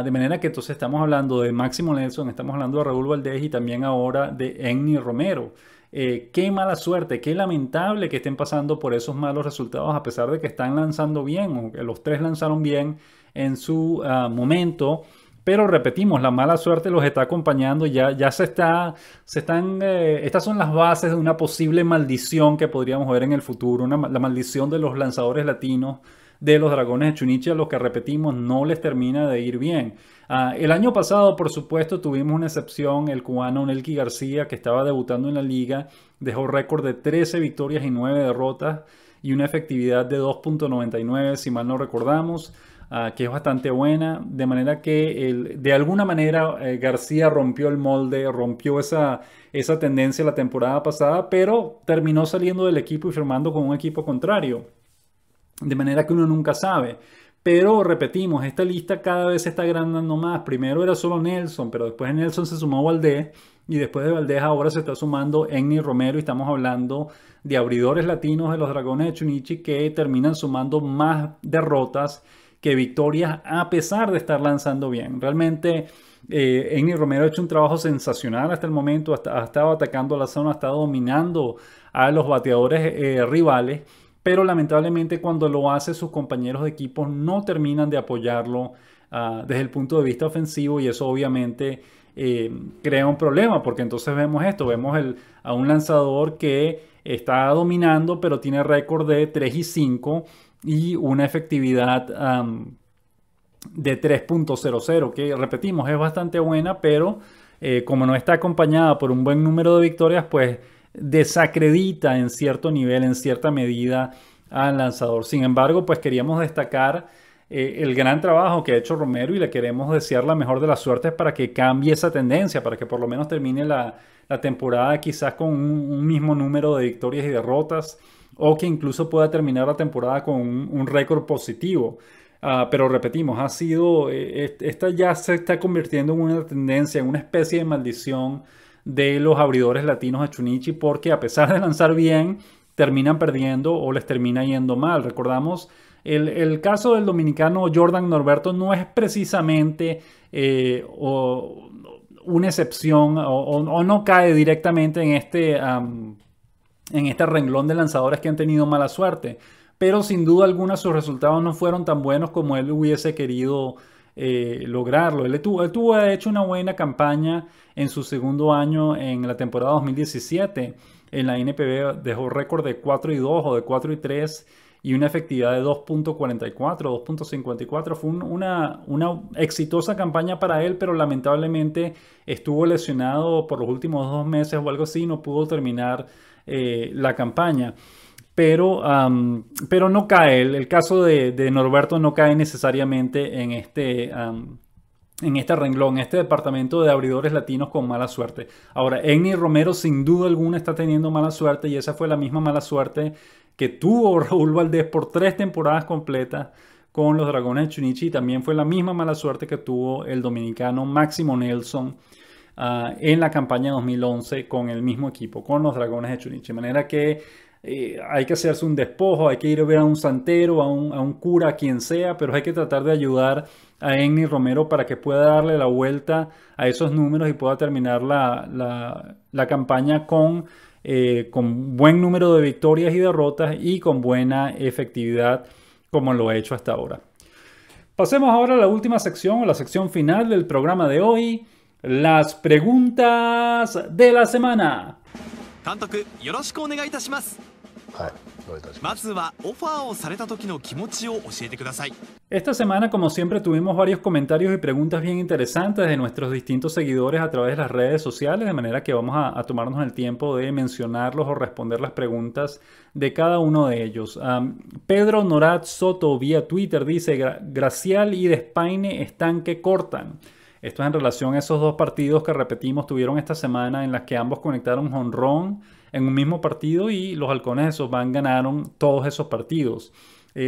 De manera que entonces estamos hablando de Máximo Nelson, estamos hablando de Raúl Valdez y también ahora de Enny Romero. Qué mala suerte, qué lamentable que estén pasando por esos malos resultados a pesar de que están lanzando bien, o que los tres lanzaron bien en su momento. Pero repetimos, la mala suerte los está acompañando, estas son las bases de una posible maldición que podríamos ver en el futuro, la maldición de los lanzadores latinos de los Dragones de Chunichi, a los que repetimos no les termina de ir bien. El año pasado, por supuesto, tuvimos una excepción, el cubano Nelky García, que estaba debutando en la liga, dejó récord de 13 victorias y 9 derrotas y una efectividad de 2.99, si mal no recordamos. Que es bastante buena, de manera que de alguna manera García rompió el molde, rompió esa tendencia la temporada pasada, pero terminó saliendo del equipo y firmando con un equipo contrario, de manera que uno nunca sabe. Pero repetimos, esta lista cada vez se está agrandando más. Primero era solo Nelson, pero después de Nelson se sumó Valdez, y después de Valdez ahora se está sumando Enny Romero, y estamos hablando de abridores latinos de los Dragones de Chunichi que terminan sumando más derrotas que victorias a pesar de estar lanzando bien. Realmente Enny Romero ha hecho un trabajo sensacional hasta el momento, ha estado atacando la zona, ha estado dominando a los bateadores rivales, pero lamentablemente cuando lo hace sus compañeros de equipo no terminan de apoyarlo desde el punto de vista ofensivo, y eso obviamente crea un problema, porque entonces vemos a un lanzador que está dominando pero tiene récord de 3-5 y una efectividad de 3.00, que repetimos es bastante buena, pero como no está acompañada por un buen número de victorias, pues desacredita en cierto nivel, en cierta medida, al lanzador. Sin embargo, pues queríamos destacar el gran trabajo que ha hecho Romero, y le queremos desear la mejor de las suertes para que cambie esa tendencia, para que por lo menos termine la temporada quizás con un mismo número de victorias y derrotas, o que incluso pueda terminar la temporada con un récord positivo. Pero repetimos, esta ya se está convirtiendo en una tendencia, en una especie de maldición de los abridores latinos de Chunichi, porque a pesar de lanzar bien, terminan perdiendo o les termina yendo mal. Recordamos, el caso del dominicano Jordan Norberto no es precisamente una excepción, o no cae directamente en este renglón de lanzadores que han tenido mala suerte, pero sin duda alguna sus resultados no fueron tan buenos como él hubiese querido lograrlo. Él tuvo de hecho una buena campaña en su segundo año en la temporada 2017. En la NPB dejó récord de 4-2 o de 4-3 y una efectividad de 2.44, 2.54. Fue una exitosa campaña para él, pero lamentablemente estuvo lesionado por los últimos 2 meses o algo así, no pudo terminar la campaña. Pero no cae, el caso de Norberto no cae necesariamente en este renglón, en este departamento de abridores latinos con mala suerte. Ahora, Enny Romero sin duda alguna está teniendo mala suerte, y esa fue la misma mala suerte que tuvo Raúl Valdez por 3 temporadas completas con los Dragones de Chunichi. También fue la misma mala suerte que tuvo el dominicano Máximo Nelson en la campaña 2011 con el mismo equipo, con los Dragones de Chunichi. De manera que hay que hacerse un despojo, hay que ir a ver a un santero, a un cura, a quien sea, pero hay que tratar de ayudar a Enny Romero para que pueda darle la vuelta a esos números y pueda terminar la campaña con buen número de victorias y derrotas y con buena efectividad como lo ha hecho hasta ahora. Pasemos ahora a la última sección, o la sección final del programa de hoy, las preguntas de la semana. 監督よろしくお願いいたします。はい、どういたしまます。ずはオファーをされた時の気持ちを教えてください。 Esta semana, como siempre, tuvimos varios comentarios y preguntas bien interesantes de nuestros distintos seguidores a través de las redes sociales, de manera que vamos a tomarnos el tiempo de mencionarlos o responder las preguntas de cada uno de ellos. Pedro Norat Soto vía Twitter dice: Gracial y Despaine están que cortan. Esto es en relación a esos dos partidos que repetimos tuvieron esta semana, en las que ambos conectaron jonrón en un mismo partido y los Halcones de SoftBank ganaron todos esos partidos.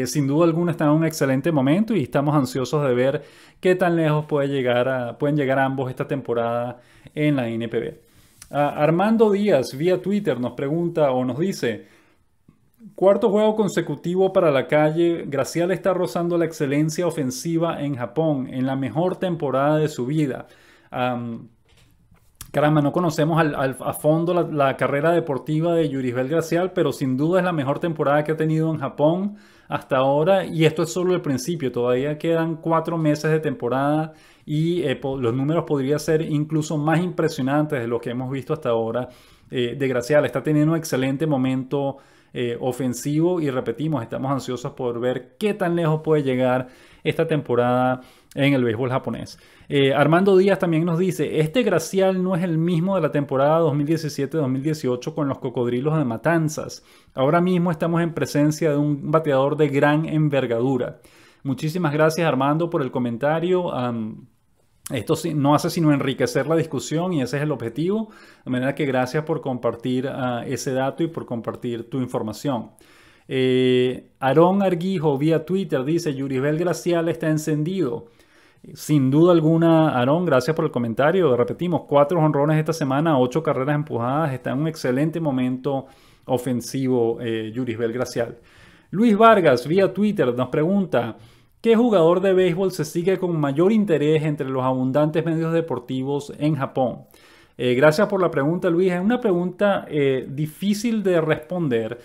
Sin duda alguna están en un excelente momento y estamos ansiosos de ver qué tan lejos pueden llegar ambos esta temporada en la NPB. Armando Díaz vía Twitter nos pregunta o nos dice: cuarto juego consecutivo para la calle, Gracial está rozando la excelencia ofensiva en Japón en la mejor temporada de su vida. Caramba, no conocemos a fondo la carrera deportiva de Yuribel Gracial, pero sin duda es la mejor temporada que ha tenido en Japón hasta ahora, y esto es solo el principio. Todavía quedan 4 meses de temporada y los números podrían ser incluso más impresionantes de lo que hemos visto hasta ahora de Gracial. Está teniendo un excelente momento ofensivo y repetimos, estamos ansiosos por ver qué tan lejos puede llegar esta temporada en el béisbol japonés. Armando Díaz también nos dice: este Gracial no es el mismo de la temporada 2017-2018 con los Cocodrilos de Matanzas. Ahora mismo estamos en presencia de un bateador de gran envergadura. Muchísimas gracias, Armando, por el comentario. Esto no hace sino enriquecer la discusión y ese es el objetivo. De manera que gracias por compartir ese dato y por compartir tu información. Aarón Arguijo vía Twitter dice: Yuribel Gracial está encendido. Sin duda alguna, Aarón, gracias por el comentario. Repetimos, 4 jonrones esta semana, 8 carreras empujadas. Está en un excelente momento ofensivo Yuribel Gracial. Luis Vargas vía Twitter nos pregunta: ¿qué jugador de béisbol se sigue con mayor interés entre los abundantes medios deportivos en Japón? Gracias por la pregunta, Luis. Es una pregunta difícil de responder.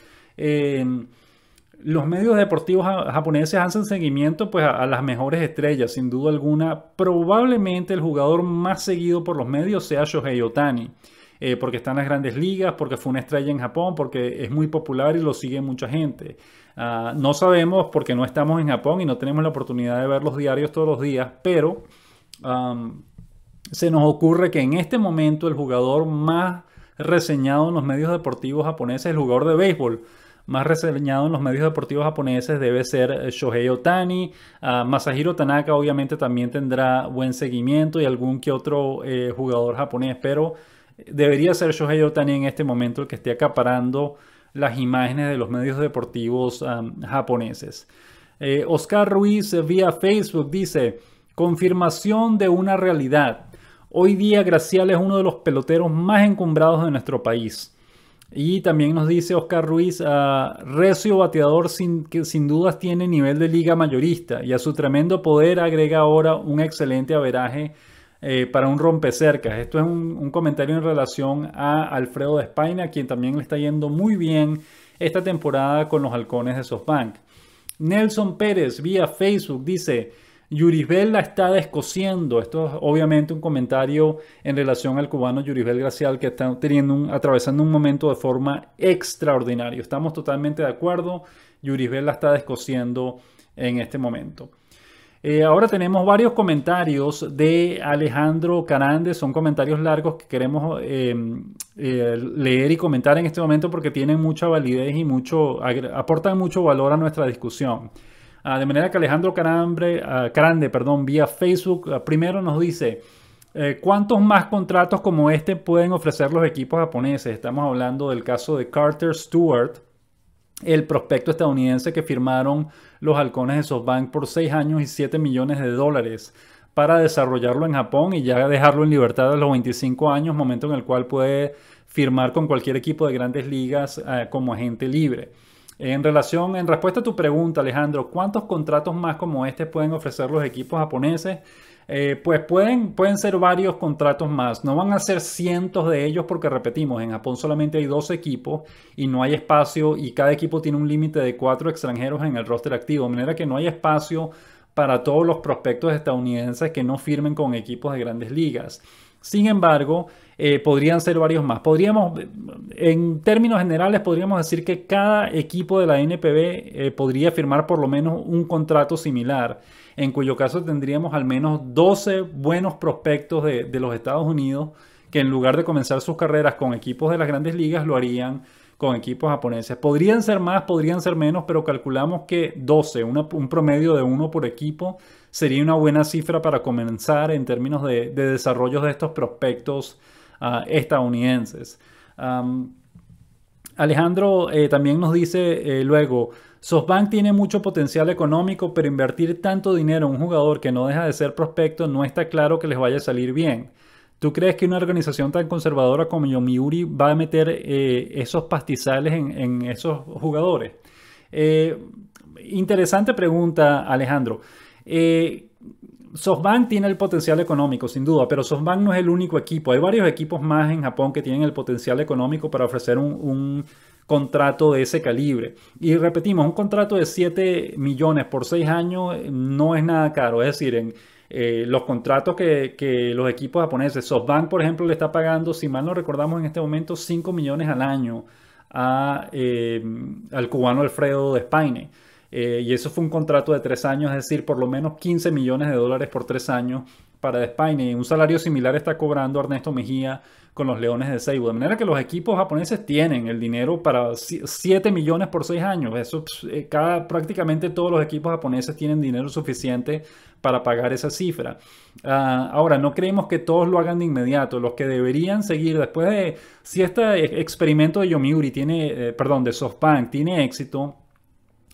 Los medios deportivos japoneses hacen seguimiento pues, a las mejores estrellas, sin duda alguna. Probablemente el jugador más seguido por los medios sea Shohei Ohtani, porque está en las grandes ligas, porque fue una estrella en Japón, porque es muy popular y lo sigue mucha gente. No sabemos porque no estamos en Japón y no tenemos la oportunidad de ver los diarios todos los días, pero se nos ocurre que en este momento el jugador más reseñado en los medios deportivos japoneses, el jugador de béisbol más reseñado en los medios deportivos japoneses, debe ser Shohei Ohtani. Masahiro Tanaka obviamente también tendrá buen seguimiento y algún que otro jugador japonés, pero debería ser Shohei Ohtani en este momento el que esté acaparando las imágenes de los medios deportivos japoneses. Oscar Ruiz vía Facebook dice: confirmación de una realidad. Hoy día Gracial es uno de los peloteros más encumbrados de nuestro país. Y también nos dice Oscar Ruiz: recio bateador que sin dudas tiene nivel de liga mayorista, y a su tremendo poder agrega ahora un excelente averaje para un rompecercas. Esto es un comentario en relación a Alfredo Despaine, a quien también le está yendo muy bien esta temporada con los Halcones de SoftBank. Nelson Pérez vía Facebook dice: Yuribel la está descosiendo. Esto es obviamente un comentario en relación al cubano Yuribel Gracial, que está atravesando un momento de forma extraordinaria. Estamos totalmente de acuerdo. Yuribel la está descosiendo en este momento. Ahora tenemos varios comentarios de Alejandro Carandes. Son comentarios largos que queremos leer y comentar en este momento porque tienen mucha validez y aportan mucho valor a nuestra discusión. De manera que Alejandro Carande, vía Facebook, primero nos dice: ¿cuántos más contratos como este pueden ofrecer los equipos japoneses? Estamos hablando del caso de Carter Stewart, el prospecto estadounidense que firmaron los halcones de SoftBank por 6 años y 7 millones de dólares para desarrollarlo en Japón y ya dejarlo en libertad a los 25 años, momento en el cual puede firmar con cualquier equipo de grandes ligas como agente libre. En respuesta a tu pregunta, Alejandro, ¿cuántos contratos más como este pueden ofrecer los equipos japoneses? Pues pueden ser varios contratos más. No van a ser cientos de ellos porque, repetimos, en Japón solamente hay 12 equipos y no hay espacio y cada equipo tiene un límite de 4 extranjeros en el roster activo. De manera que no hay espacio para todos los prospectos estadounidenses que no firmen con equipos de grandes ligas. Sin embargo, podrían ser varios más. En términos generales, podríamos decir que cada equipo de la NPB podría firmar por lo menos un contrato similar, en cuyo caso tendríamos al menos 12 buenos prospectos de los Estados Unidos que en lugar de comenzar sus carreras con equipos de las grandes ligas, lo harían con equipos japoneses. Podrían ser más, podrían ser menos, pero calculamos que 12, un promedio de uno por equipo, sería una buena cifra para comenzar en términos de desarrollo de estos prospectos estadounidenses. Alejandro también nos dice luego, SoftBank tiene mucho potencial económico, pero invertir tanto dinero en un jugador que no deja de ser prospecto no está claro que les vaya a salir bien. ¿Tú crees que una organización tan conservadora como Yomiuri va a meter esos pastizales en esos jugadores? Interesante pregunta, Alejandro. SoftBank tiene el potencial económico, sin duda, pero SoftBank no es el único equipo. Hay varios equipos más en Japón que tienen el potencial económico para ofrecer un contrato de ese calibre. Y repetimos, un contrato de 7 millones por 6 años no es nada caro. Es decir, los contratos que los equipos japoneses, SoftBank, por ejemplo, le está pagando, si mal no recordamos en este momento, 5 millones al año al cubano Alfredo Despaine. Y eso fue un contrato de 3 años, es decir, por lo menos 15 millones de dólares por 3 años para Despaine. Un salario similar está cobrando Ernesto Mejía con los Leones de Seibu. De manera que los equipos japoneses tienen el dinero para 7 millones por 6 años. Eso, prácticamente todos los equipos japoneses tienen dinero suficiente para pagar esa cifra. Ahora, no creemos que todos lo hagan de inmediato. Los que deberían seguir después de, si este experimento de Yomiuri de SoftBank tiene éxito,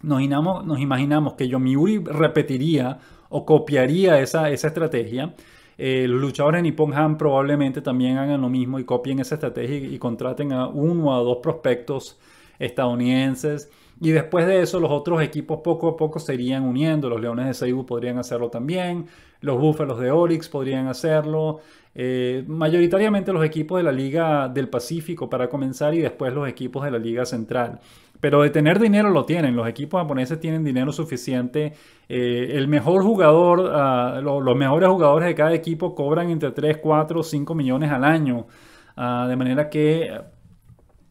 nos imaginamos que Yomiuri repetiría o copiaría esa estrategia. Los luchadores de Nippon Ham probablemente también hagan lo mismo y copien esa estrategia y contraten a 1 o a 2 prospectos estadounidenses. Y después de eso, los otros equipos poco a poco se irían uniendo. Los Leones de Seibu podrían hacerlo también. Los Búfalos de Orix podrían hacerlo. Mayoritariamente los equipos de la Liga del Pacífico para comenzar y después los equipos de la Liga Central. Pero de tener dinero lo tienen. Los equipos japoneses tienen dinero suficiente. El mejor jugador, los mejores jugadores de cada equipo cobran entre 3, 4, 5 millones al año. De manera que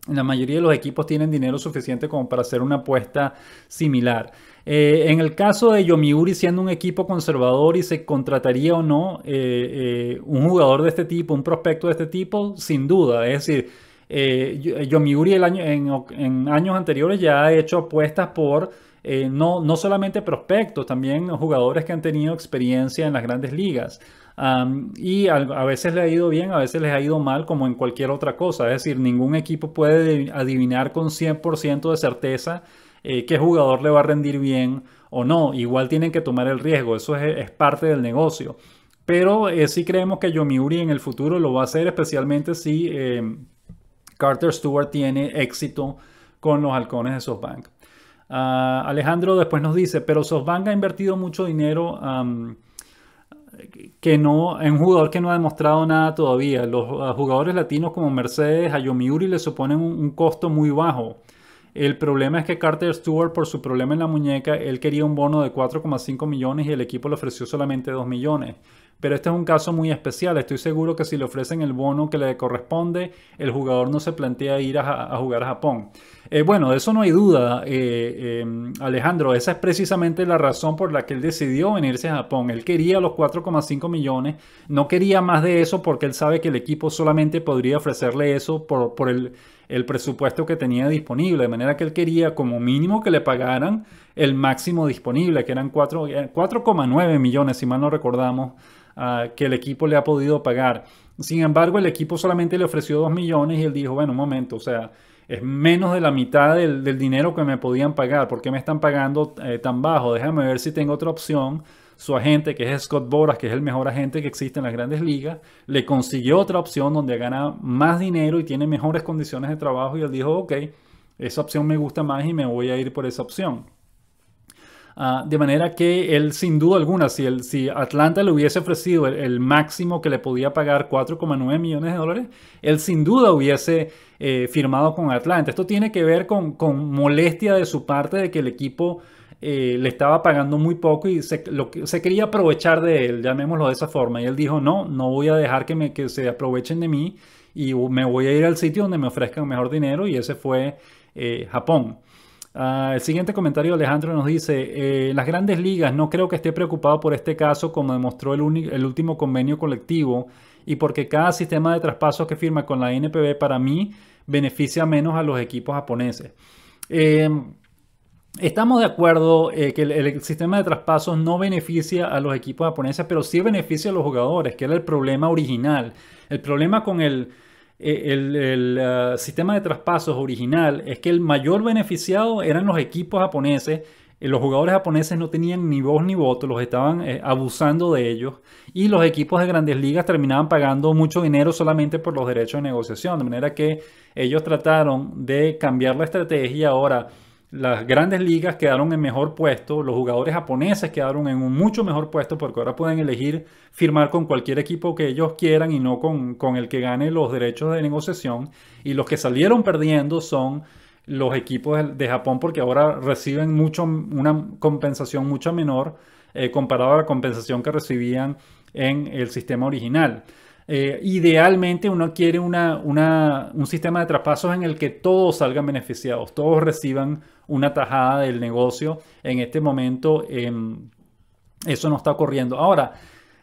la mayoría de los equipos tienen dinero suficiente como para hacer una apuesta similar. En el caso de Yomiuri siendo un equipo conservador y se contrataría o no un jugador de este tipo, un prospecto de este tipo, sin duda. Es decir, Yomiuri en años anteriores ya ha hecho apuestas por no solamente prospectos, también jugadores que han tenido experiencia en las grandes ligas. Y a veces le ha ido bien, a veces les ha ido mal, como en cualquier otra cosa. Es decir, ningún equipo puede adivinar con 100% de certeza qué jugador le va a rendir bien o no. Igual tienen que tomar el riesgo, eso es parte del negocio. Pero sí creemos que Yomiuri en el futuro lo va a hacer, especialmente si Carter Stewart tiene éxito con los halcones de SoftBank. Alejandro después nos dice, pero SoftBank ha invertido mucho dinero en un jugador que no ha demostrado nada todavía. Los jugadores latinos como Mercedes a Yomiuri le suponen un costo muy bajo. El problema es que Carter Stewart, por su problema en la muñeca, él quería un bono de 4,5 millones y el equipo le ofreció solamente 2 millones. Pero este es un caso muy especial. Estoy seguro que si le ofrecen el bono que le corresponde, el jugador no se plantea ir a jugar a Japón. Bueno, de eso no hay duda, Alejandro. Esa es precisamente la razón por la que él decidió venirse a Japón. Él quería los 4,5 millones, no quería más de eso porque él sabe que el equipo solamente podría ofrecerle eso por el presupuesto que tenía disponible. De manera que él quería como mínimo que le pagaran el máximo disponible, que eran 4,9 millones, si mal no recordamos, que el equipo le ha podido pagar. Sin embargo, el equipo solamente le ofreció 2 millones y él dijo, bueno, un momento, o sea, es menos de la mitad del dinero que me podían pagar. ¿Por qué me están pagando tan bajo? Déjame ver si tengo otra opción. Su agente, que es Scott Boras, que es el mejor agente que existe en las grandes ligas, le consiguió otra opción donde gana más dinero y tiene mejores condiciones de trabajo y él dijo, ok, esa opción me gusta más y me voy a ir por esa opción. De manera que él, sin duda alguna, si Atlanta le hubiese ofrecido el máximo que le podía pagar, 4,9 millones de dólares, él sin duda hubiese firmado con Atlanta. Esto tiene que ver con molestia de su parte de que el equipo le estaba pagando muy poco y se quería aprovechar de él, llamémoslo de esa forma. Y él dijo, no, no voy a dejar que se aprovechen de mí y me voy a ir al sitio donde me ofrezcan mejor dinero, y ese fue Japón. El siguiente comentario de Alejandro nos dice, las grandes ligas no creo que esté preocupado por este caso como demostró el último convenio colectivo y porque cada sistema de traspasos que firma con la NPB para mí beneficia menos a los equipos japoneses. Estamos de acuerdo que el sistema de traspasos no beneficia a los equipos japoneses, pero sí beneficia a los jugadores, que era el problema original. El problema con el sistema de traspasos original es que el mayor beneficiado eran los equipos japoneses. Los jugadores japoneses no tenían ni voz ni voto, los estaban abusando de ellos, y los equipos de grandes ligas terminaban pagando mucho dinero solamente por los derechos de negociación, de manera que ellos trataron de cambiar la estrategia. Ahora las grandes ligas quedaron en mejor puesto, los jugadores japoneses quedaron en un mucho mejor puesto porque ahora pueden elegir firmar con cualquier equipo que ellos quieran y no con el que gane los derechos de negociación. Y los que salieron perdiendo son los equipos de Japón porque ahora reciben una compensación mucho menor comparado a la compensación que recibían en el sistema original. Idealmente uno quiere un sistema de traspasos en el que todos salgan beneficiados, todos reciban una tajada del negocio. En este momento eso no está ocurriendo. Ahora,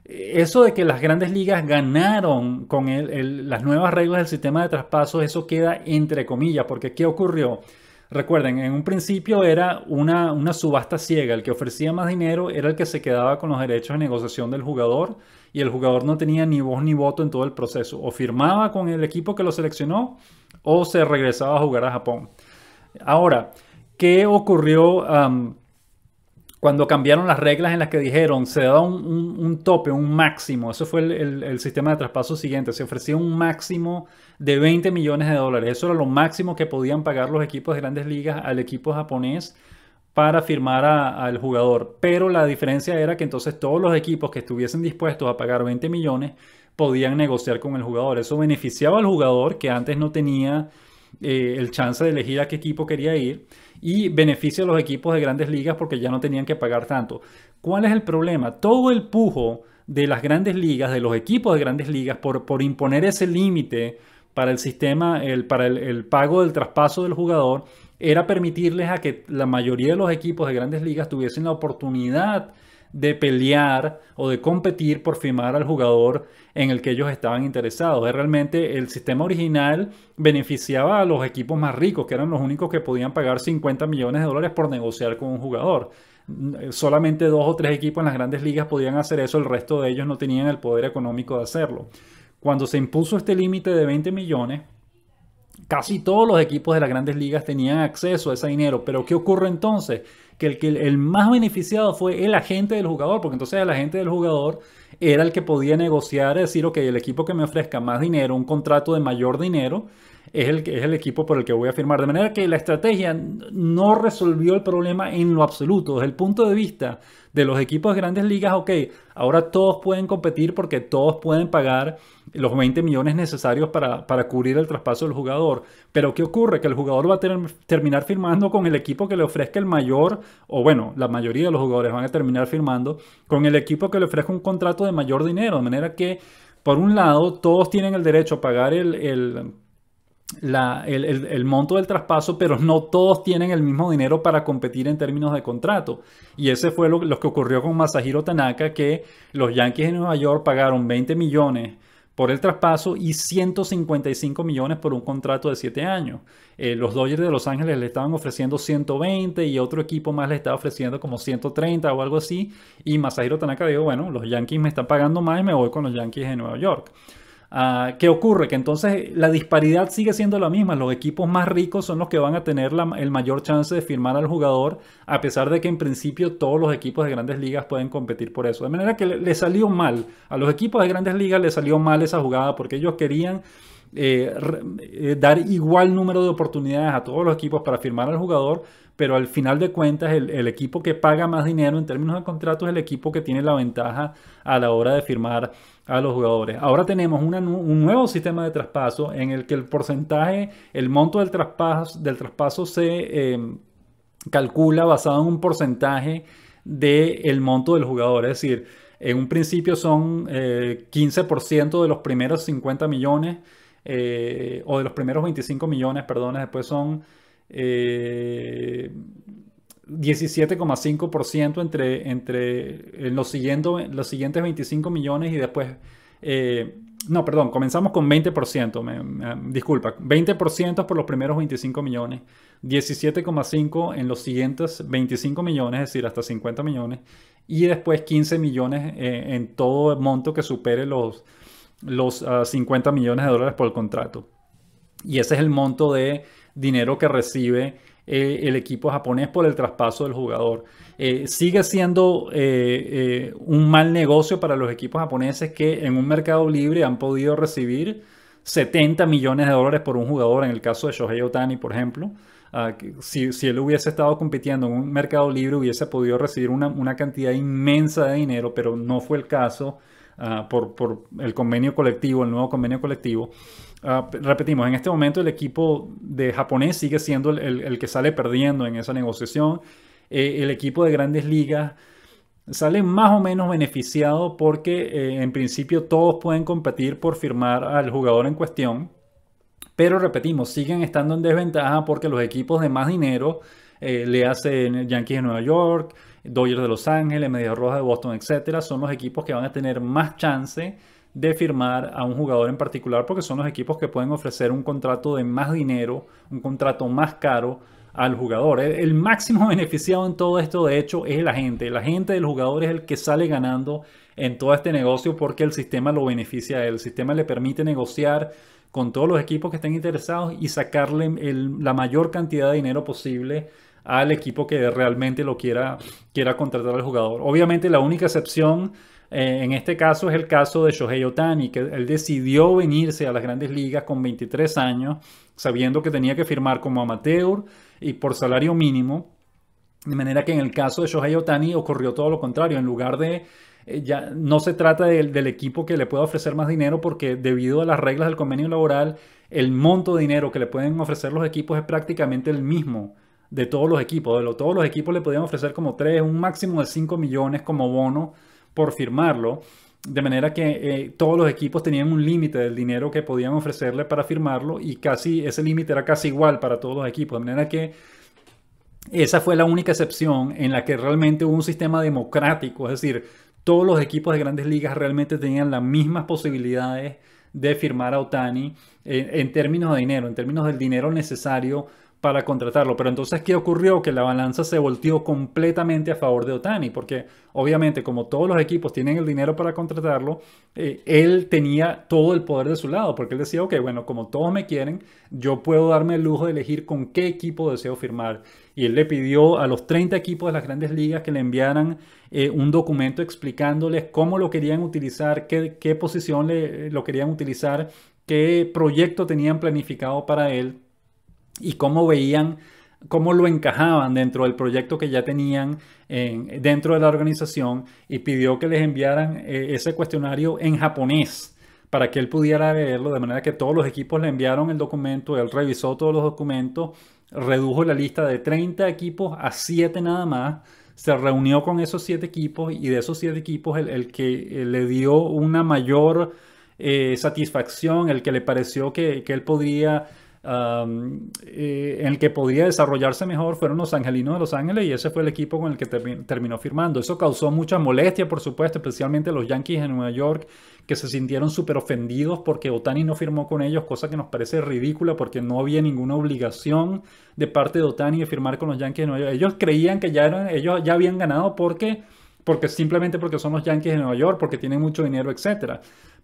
eso de que las grandes ligas ganaron con las nuevas reglas del sistema de traspasos, eso queda entre comillas, porque ¿qué ocurrió? Recuerden, en un principio era una subasta ciega. El que ofrecía más dinero era el que se quedaba con los derechos de negociación del jugador y el jugador no tenía ni voz ni voto en todo el proceso. O firmaba con el equipo que lo seleccionó o se regresaba a jugar a Japón. Ahora, ¿qué ocurrió cuando cambiaron las reglas en las que dijeron se daba un tope, un máximo? Eso fue el sistema de traspaso siguiente. Se ofrecía un máximo de 20 millones de dólares. Eso era lo máximo que podían pagar los equipos de grandes ligas al equipo japonés para firmar al jugador. Pero la diferencia era que entonces todos los equipos que estuviesen dispuestos a pagar 20 millones podían negociar con el jugador. Eso beneficiaba al jugador que antes no tenía el chance de elegir a qué equipo quería ir, y beneficia a los equipos de grandes ligas porque ya no tenían que pagar tanto. ¿Cuál es el problema? Todo el pujo de las grandes ligas, de los equipos de grandes ligas, por imponer ese límite para el sistema, para el pago del traspaso del jugador, era permitirles a que la mayoría de los equipos de grandes ligas tuviesen la oportunidad de pelear o de competir por firmar al jugador en el que ellos estaban interesados. Realmente el sistema original beneficiaba a los equipos más ricos, que eran los únicos que podían pagar 50 millones de dólares por negociar con un jugador. Solamente 2 o 3 equipos en las grandes ligas podían hacer eso, el resto de ellos no tenían el poder económico de hacerlo. Cuando se impuso este límite de 20 millones, casi todos los equipos de las grandes ligas tenían acceso a ese dinero. Pero ¿qué ocurre entonces? Que el más beneficiado fue el agente del jugador, porque entonces el agente del jugador era el que podía negociar, decir, ok, el equipo que me ofrezca más dinero, un contrato de mayor dinero, es el equipo por el que voy a firmar. De manera que la estrategia no resolvió el problema en lo absoluto. Desde el punto de vista de los equipos de grandes ligas, ok, ahora todos pueden competir porque todos pueden pagar los 20 millones necesarios para cubrir el traspaso del jugador. Pero ¿qué ocurre? Que el jugador va a terminar firmando con el equipo que le ofrezca el mayor, o bueno, la mayoría de los jugadores van a terminar firmando con el equipo que le ofrezca un contrato de mayor dinero. De manera que, por un lado, todos tienen el derecho a pagar el monto del traspaso, pero no todos tienen el mismo dinero para competir en términos de contrato. Y ese fue lo que ocurrió con Masahiro Tanaka, que los Yankees de Nueva York pagaron 20 millones por el traspaso y 155 millones por un contrato de 7 años. Los Dodgers de Los Ángeles le estaban ofreciendo 120 y otro equipo más le estaba ofreciendo como 130 o algo así. Y Masahiro Tanaka dijo, bueno, los Yankees me están pagando más y me voy con los Yankees de Nueva York. ¿Qué ocurre? Que entonces la disparidad sigue siendo la misma. Los equipos más ricos son los que van a tener el mayor chance de firmar al jugador, a pesar de que en principio todos los equipos de grandes ligas pueden competir por eso. De manera que le salió mal. A los equipos de grandes ligas le salió mal esa jugada porque ellos querían dar igual número de oportunidades a todos los equipos para firmar al jugador, pero al final de cuentas el equipo que paga más dinero en términos de contratos es el equipo que tiene la ventaja a la hora de firmar a los jugadores. Ahora tenemos un nuevo sistema de traspaso en el que el porcentaje, el monto del traspaso se calcula basado en un porcentaje del monto del jugador. Es decir, en un principio son 15% de los primeros 50 millones o de los primeros 25 millones, perdón, después son 17,5% en los siguientes 25 millones y después, no, perdón, comenzamos con 20%, disculpa, 20% por los primeros 25 millones, 17,5% en los siguientes 25 millones, es decir, hasta 50 millones, y después 15 millones en todo monto que supere los 50 millones de dólares por el contrato. Y ese es el monto de dinero que recibe el equipo japonés por el traspaso del jugador. Sigue siendo un mal negocio para los equipos japoneses que en un mercado libre han podido recibir 70 millones de dólares por un jugador, en el caso de Shohei Ohtani, por ejemplo. Si él hubiese estado compitiendo en un mercado libre, hubiese podido recibir una cantidad inmensa de dinero, pero no fue el caso por el convenio colectivo, el nuevo convenio colectivo. Repetimos, en este momento el equipo de japonés sigue siendo el que sale perdiendo en esa negociación. El equipo de grandes ligas sale más o menos beneficiado porque en principio todos pueden competir por firmar al jugador en cuestión. Pero repetimos, siguen estando en desventaja porque los equipos de más dinero, le hacen Yankees de Nueva York, Dodgers de Los Ángeles, Medias Rojas de Boston, etcétera, son los equipos que van a tener más chance de firmar a un jugador en particular porque son los equipos que pueden ofrecer un contrato de más dinero, un contrato más caro al jugador. El máximo beneficiado en todo esto, de hecho, es el agente. El agente del jugador es el que sale ganando en todo este negocio porque el sistema lo beneficia a él. El sistema le permite negociar con todos los equipos que estén interesados y sacarle la mayor cantidad de dinero posible al equipo que realmente lo quiera contratar al jugador. Obviamente la única excepción en este caso es el caso de Shohei Ohtani, que él decidió venirse a las grandes ligas con 23 años, sabiendo que tenía que firmar como amateur y por salario mínimo. De manera que en el caso de Shohei Ohtani ocurrió todo lo contrario. En lugar de, ya no se trata del equipo que le pueda ofrecer más dinero, porque debido a las reglas del convenio laboral, el monto de dinero que le pueden ofrecer los equipos es prácticamente el mismo de todos los equipos. Todos los equipos le podían ofrecer como 3, un máximo de 5 millones como bono por firmarlo, de manera que todos los equipos tenían un límite del dinero que podían ofrecerle para firmarlo y ese límite era casi igual para todos los equipos, de manera que esa fue la única excepción en la que realmente hubo un sistema democrático, es decir, todos los equipos de grandes ligas realmente tenían las mismas posibilidades de firmar a Ohtani en términos de dinero, en términos del dinero necesario para contratarlo. Pero entonces, ¿qué ocurrió? Que la balanza se volteó completamente a favor de Ohtani, porque obviamente como todos los equipos tienen el dinero para contratarlo, él tenía todo el poder de su lado, porque él decía, ok, bueno, como todos me quieren, yo puedo darme el lujo de elegir con qué equipo deseo firmar. Y él le pidió a los 30 equipos de las grandes ligas que le enviaran un documento explicándoles cómo lo querían utilizar, qué posición lo querían utilizar, qué proyecto tenían planificado para él y cómo veían, cómo lo encajaban dentro del proyecto que ya tenían dentro de la organización, y pidió que les enviaran ese cuestionario en japonés para que él pudiera leerlo, de manera que todos los equipos le enviaron el documento, él revisó todos los documentos, redujo la lista de 30 equipos a 7 nada más, se reunió con esos 7 equipos y de esos 7 equipos el que le dio una mayor satisfacción, el que le pareció que él podría en el que podría desarrollarse mejor, fueron los Angelinos de Los Ángeles, y ese fue el equipo con el que terminó firmando. Eso causó mucha molestia, por supuesto, especialmente los Yankees de Nueva York, que se sintieron súper ofendidos porque Ohtani no firmó con ellos, cosa que nos parece ridícula porque no había ninguna obligación de parte de Ohtani de firmar con los Yankees de Nueva York. Ellos creían que ellos ya habían ganado simplemente porque son los Yankees de Nueva York, porque tienen mucho dinero, etcétera.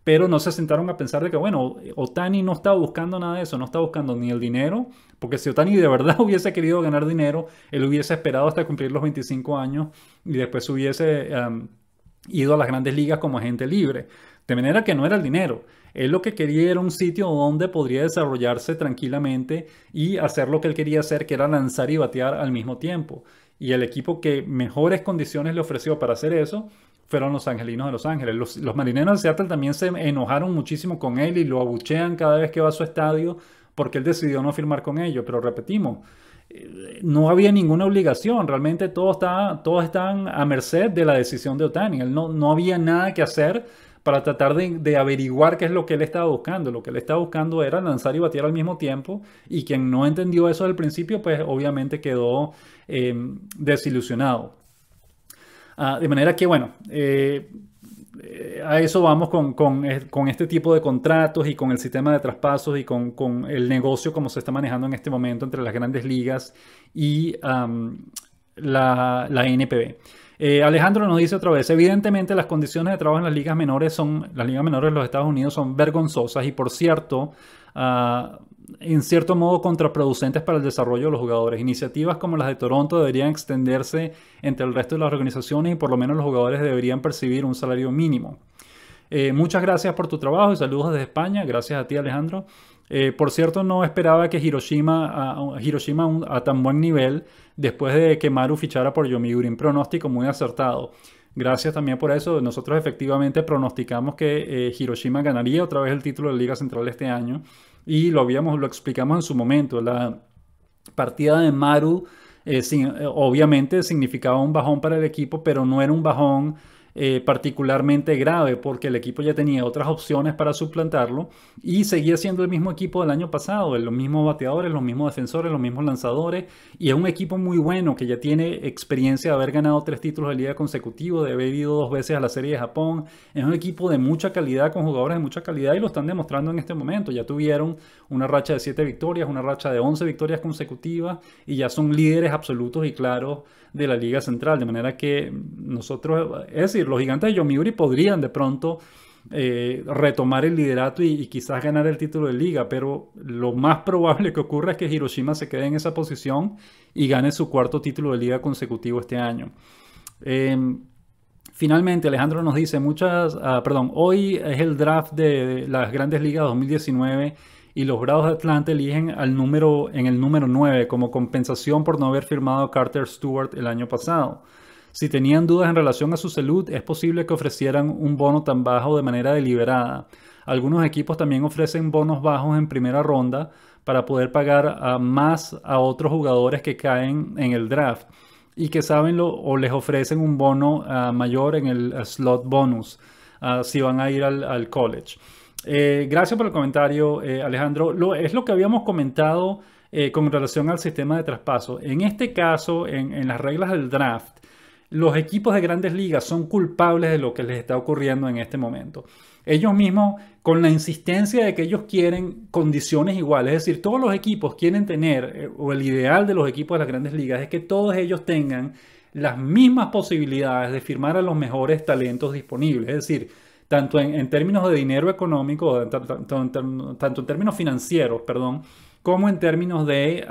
pero no se sentaron a pensar de que, bueno, Ohtani no estaba buscando nada de eso, no estaba buscando ni el dinero, porque si Ohtani de verdad hubiese querido ganar dinero, él hubiese esperado hasta cumplir los 25 años y después hubiese ido a las grandes ligas como agente libre. De manera que no era el dinero. Él lo que quería era un sitio donde podría desarrollarse tranquilamente y hacer lo que él quería hacer, que era lanzar y batear al mismo tiempo. Y el equipo que mejores condiciones le ofreció para hacer eso fueron los Angelinos de Los Ángeles. Los Marineros de Seattle también se enojaron muchísimo con él y lo abuchean cada vez que va a su estadio porque él decidió no firmar con ellos. Pero repetimos, no había ninguna obligación. Realmente todos estaban a merced de la decisión de Ohtani. Él no había nada que hacer para tratar de averiguar qué es lo que él estaba buscando. Lo que él estaba buscando era lanzar y batear al mismo tiempo, y quien no entendió eso al principio, pues obviamente quedó desilusionado. De manera que, bueno, a eso vamos con este tipo de contratos y con el sistema de traspasos y con el negocio como se está manejando en este momento entre las grandes ligas y la NPB. Alejandro nos dice otra vez, evidentemente las condiciones de trabajo en las ligas menores de los Estados Unidos son vergonzosas y, por cierto, en cierto modo contraproducentes para el desarrollo de los jugadores. Iniciativas como las de Toronto deberían extenderse entre el resto de las organizaciones y por lo menos los jugadores deberían percibir un salario mínimo. Muchas gracias por tu trabajo y saludos desde España. Gracias a ti, Alejandro. Por cierto, no esperaba que Hiroshima a tan buen nivel después de que Maru fichara por Yomiuri. Un pronóstico muy acertado. Gracias también por eso. Nosotros efectivamente pronosticamos que Hiroshima ganaría otra vez el título de la Liga Central este año. Y lo explicamos en su momento. La partida de Maru obviamente significaba un bajón para el equipo, pero no era un bajón particularmente grave, porque el equipo ya tenía otras opciones para suplantarlo y seguía siendo el mismo equipo del año pasado, los mismos bateadores, los mismos defensores, los mismos lanzadores, y es un equipo muy bueno que ya tiene experiencia de haber ganado 3 títulos de liga consecutivos, de haber ido 2 veces a la Serie de Japón. Es un equipo de mucha calidad, con jugadores de mucha calidad, y lo están demostrando en este momento. Ya tuvieron una racha de 7 victorias, una racha de 11 victorias consecutivas, y ya son líderes absolutos y claros de la Liga Central, de manera que nosotros, es decir, los Gigantes de Yomiuri podrían de pronto retomar el liderato y quizás ganar el título de liga, pero lo más probable que ocurra es que Hiroshima se quede en esa posición y gane su 4º título de liga consecutivo este año. Finalmente, Alejandro nos dice, hoy es el draft de las Grandes Ligas 2019 y los Bravos de Atlanta eligen en el número 9 como compensación por no haber firmado a Carter Stewart el año pasado. Si tenían dudas en relación a su salud, es posible que ofrecieran un bono tan bajo de manera deliberada. Algunos equipos también ofrecen bonos bajos en primera ronda para poder pagar más a otros jugadores que caen en el draft y que saben o les ofrecen un bono mayor en el slot bonus si van a ir al college. Gracias por el comentario, Alejandro. Es lo que habíamos comentado con relación al sistema de traspaso. En este caso, en las reglas del draft, los equipos de grandes ligas son culpables de lo que les está ocurriendo en este momento. Ellos mismos, con la insistencia de que ellos quieren condiciones iguales, es decir, todos los equipos quieren tener, o el ideal de los equipos de las grandes ligas es que todos ellos tengan las mismas posibilidades de firmar a los mejores talentos disponibles. Es decir, tanto en términos de dinero económico, tanto en términos financieros, como en términos de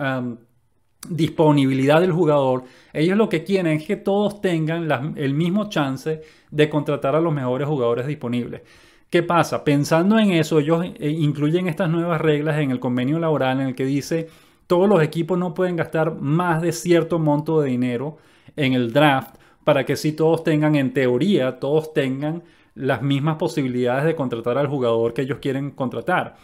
disponibilidad del jugador. Ellos lo que quieren es que todos tengan el mismo chance de contratar a los mejores jugadores disponibles. ¿Qué pasa? Pensando en eso, ellos incluyen estas nuevas reglas en el convenio laboral en el que dice todos los equipos no pueden gastar más de cierto monto de dinero en el draft para que si todos tengan, en teoría, todos tengan las mismas posibilidades de contratar al jugador que ellos quieren contratar.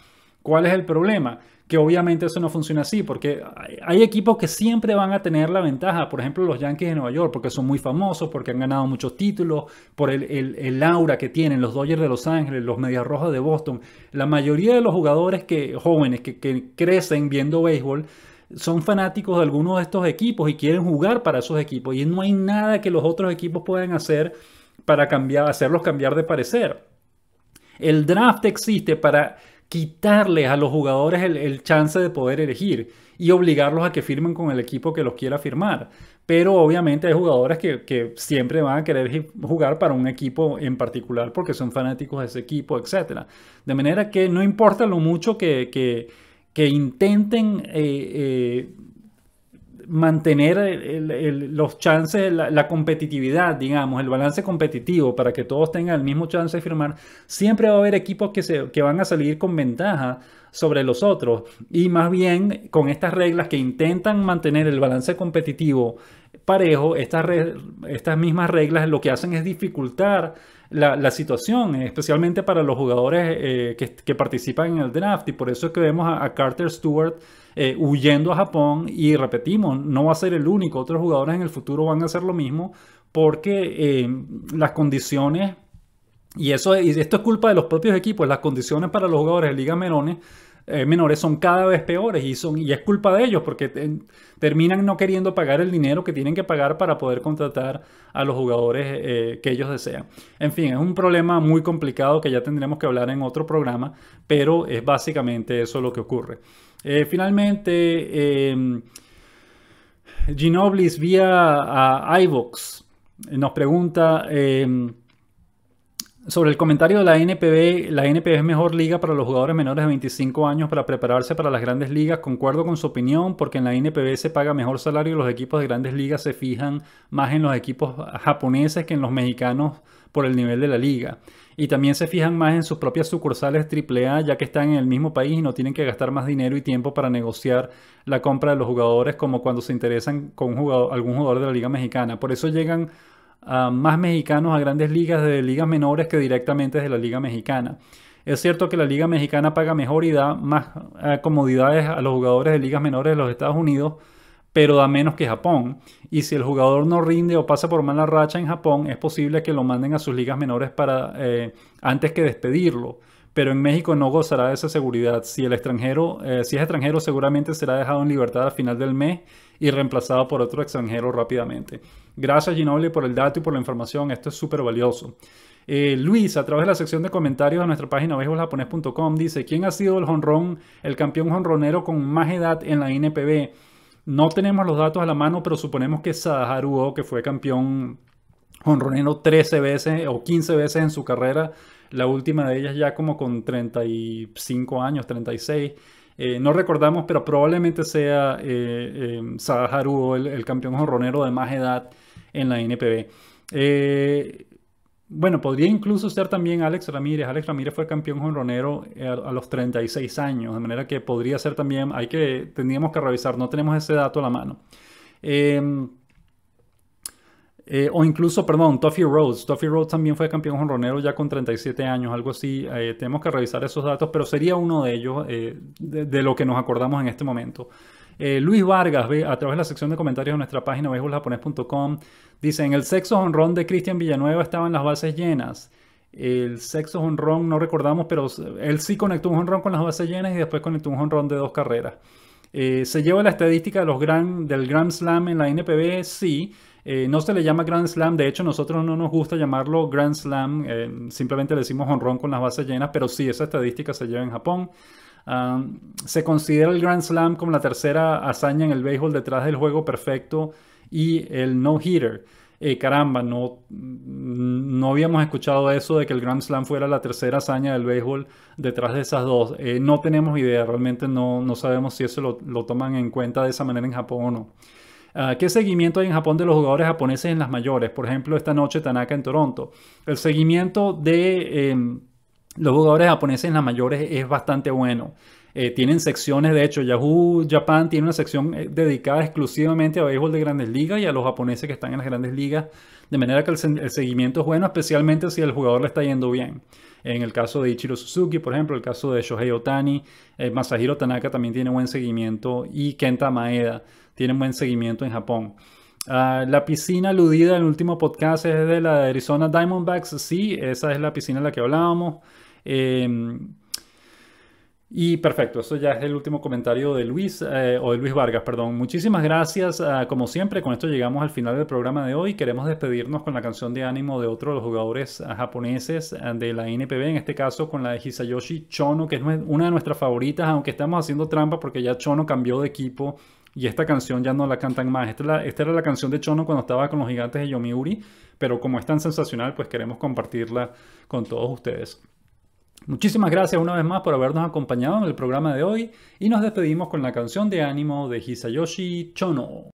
¿Cuál es el problema? Que obviamente eso no funciona así, porque hay equipos que siempre van a tener la ventaja. Por ejemplo, los Yankees de Nueva York, porque son muy famosos, porque han ganado muchos títulos, por el aura que tienen, los Dodgers de Los Ángeles, los Medias Rojas de Boston. La mayoría de los jugadores jóvenes que crecen viendo béisbol son fanáticos de algunos de estos equipos y quieren jugar para esos equipos. Y no hay nada que los otros equipos puedan hacer para hacerlos cambiar de parecer. El draft existe para quitarles a los jugadores el chance de poder elegir y obligarlos a que firmen con el equipo que los quiera firmar. Pero obviamente hay jugadores que siempre van a querer jugar para un equipo en particular porque son fanáticos de ese equipo, etc. De manera que no importa lo mucho que intenten mantener los chances, la competitividad, digamos, el balance competitivo para que todos tengan el mismo chance de firmar, siempre va a haber equipos que van a salir con ventaja sobre los otros. Y más bien, con estas reglas que intentan mantener el balance competitivo parejo, estas mismas reglas lo que hacen es dificultar la situación, especialmente para los jugadores que participan en el draft. Y por eso es que vemos a Carter Stewart huyendo a Japón, y repetimos, no va a ser el único, otros jugadores en el futuro van a hacer lo mismo porque las condiciones, y esto es culpa de los propios equipos, las condiciones para los jugadores de ligas menores son cada vez peores, y es culpa de ellos porque terminan no queriendo pagar el dinero que tienen que pagar para poder contratar a los jugadores que ellos desean. En fin, es un problema muy complicado que ya tendremos que hablar en otro programa, pero es básicamente eso lo que ocurre. Finalmente, Ginoblis vía iVox nos pregunta sobre el comentario de la NPB. La NPB es mejor liga para los jugadores menores de 25 años para prepararse para las grandes ligas. Concuerdo con su opinión porque en la NPB se paga mejor salario y los equipos de grandes ligas se fijan más en los equipos japoneses que en los mexicanos por el nivel de la liga. Y también se fijan más en sus propias sucursales AAA, ya que están en el mismo país y no tienen que gastar más dinero y tiempo para negociar la compra de los jugadores, como cuando se interesan con algún jugador de la liga mexicana. Por eso llegan más mexicanos a grandes ligas de ligas menores que directamente desde la liga mexicana. Es cierto que la liga mexicana paga mejor y da más comodidades a los jugadores de ligas menores de los Estados Unidos, pero da menos que Japón. Y si el jugador no rinde o pasa por mala racha en Japón, es posible que lo manden a sus ligas menores antes que despedirlo. Pero en México no gozará de esa seguridad. Si es extranjero, seguramente será dejado en libertad al final del mes y reemplazado por otro extranjero rápidamente. Gracias, Ginobili, por el dato y por la información. Esto es súper valioso. Luis, a través de la sección de comentarios de nuestra página beisboljaponés.com, dice: ¿quién ha sido el campeón jonronero con más edad en la NPB? No tenemos los datos a la mano, pero suponemos que Sadaharu Oh, que fue campeón jonronero 13 veces o 15 veces en su carrera, la última de ellas ya como con 35 años, 36. No recordamos, pero probablemente sea Sadaharu Oh el campeón jonronero de más edad en la NPB. Bueno, podría incluso ser también Alex Ramírez. Alex Ramírez fue campeón jonronero a los 36 años, de manera que podría ser también, tendríamos que revisar, no tenemos ese dato a la mano. O incluso, perdón, Tuffy Rhodes. Tuffy Rhodes también fue campeón jonronero ya con 37 años, algo así. Tenemos que revisar esos datos, pero sería uno de ellos de lo que nos acordamos en este momento. Luis Vargas, a través de la sección de comentarios de nuestra página beisboljaponés.com, dice: en el sexto jonrón de Cristian Villanueva estaban las bases llenas. El sexto jonrón no recordamos, pero él sí conectó un jonrón con las bases llenas y después conectó un jonrón de 2 carreras. ¿Se lleva la estadística del Grand Slam en la NPB? Sí. No se le llama Grand Slam, de hecho nosotros no nos gusta llamarlo Grand Slam, simplemente le decimos jonrón con las bases llenas, pero sí, esa estadística se lleva en Japón. Se considera el Grand Slam como la tercera hazaña en el béisbol detrás del juego perfecto y el no-hitter. Caramba, no habíamos escuchado eso de que el Grand Slam fuera la tercera hazaña del béisbol detrás de esas dos. No tenemos idea, realmente no sabemos si eso lo toman en cuenta de esa manera en Japón o no. ¿Qué seguimiento hay en Japón de los jugadores japoneses en las mayores? Por ejemplo, esta noche Tanaka en Toronto. El seguimiento de los jugadores japoneses en las mayores es bastante bueno. Tienen secciones, de hecho, Yahoo Japan tiene una sección dedicada exclusivamente a béisbol de grandes ligas y a los japoneses que están en las grandes ligas, de manera que el seguimiento es bueno, especialmente si el jugador le está yendo bien. En el caso de Ichiro Suzuki, por ejemplo, el caso de Shohei Ohtani, Masahiro Tanaka también tiene buen seguimiento, y Kenta Maeda tiene buen seguimiento en Japón. La piscina aludida en el último podcast es de la Arizona Diamondbacks. Sí, esa es la piscina de la que hablábamos. Y perfecto, eso ya es el último comentario de Luis, o de Luis Vargas, perdón. Muchísimas gracias. Como siempre, con esto llegamos al final del programa de hoy. Queremos despedirnos con la canción de ánimo de otro de los jugadores japoneses de la NPB, en este caso con la de Hisayoshi Chono, que es una de nuestras favoritas, aunque estamos haciendo trampa porque ya Chono cambió de equipo y esta canción ya no la cantan más. Esta era la canción de Chono cuando estaba con los Gigantes de Yomiuri, pero como es tan sensacional, pues queremos compartirla con todos ustedes. Muchísimas gracias una vez más por habernos acompañado en el programa de hoy y nos despedimos con la canción de ánimo de Hisayoshi Chono.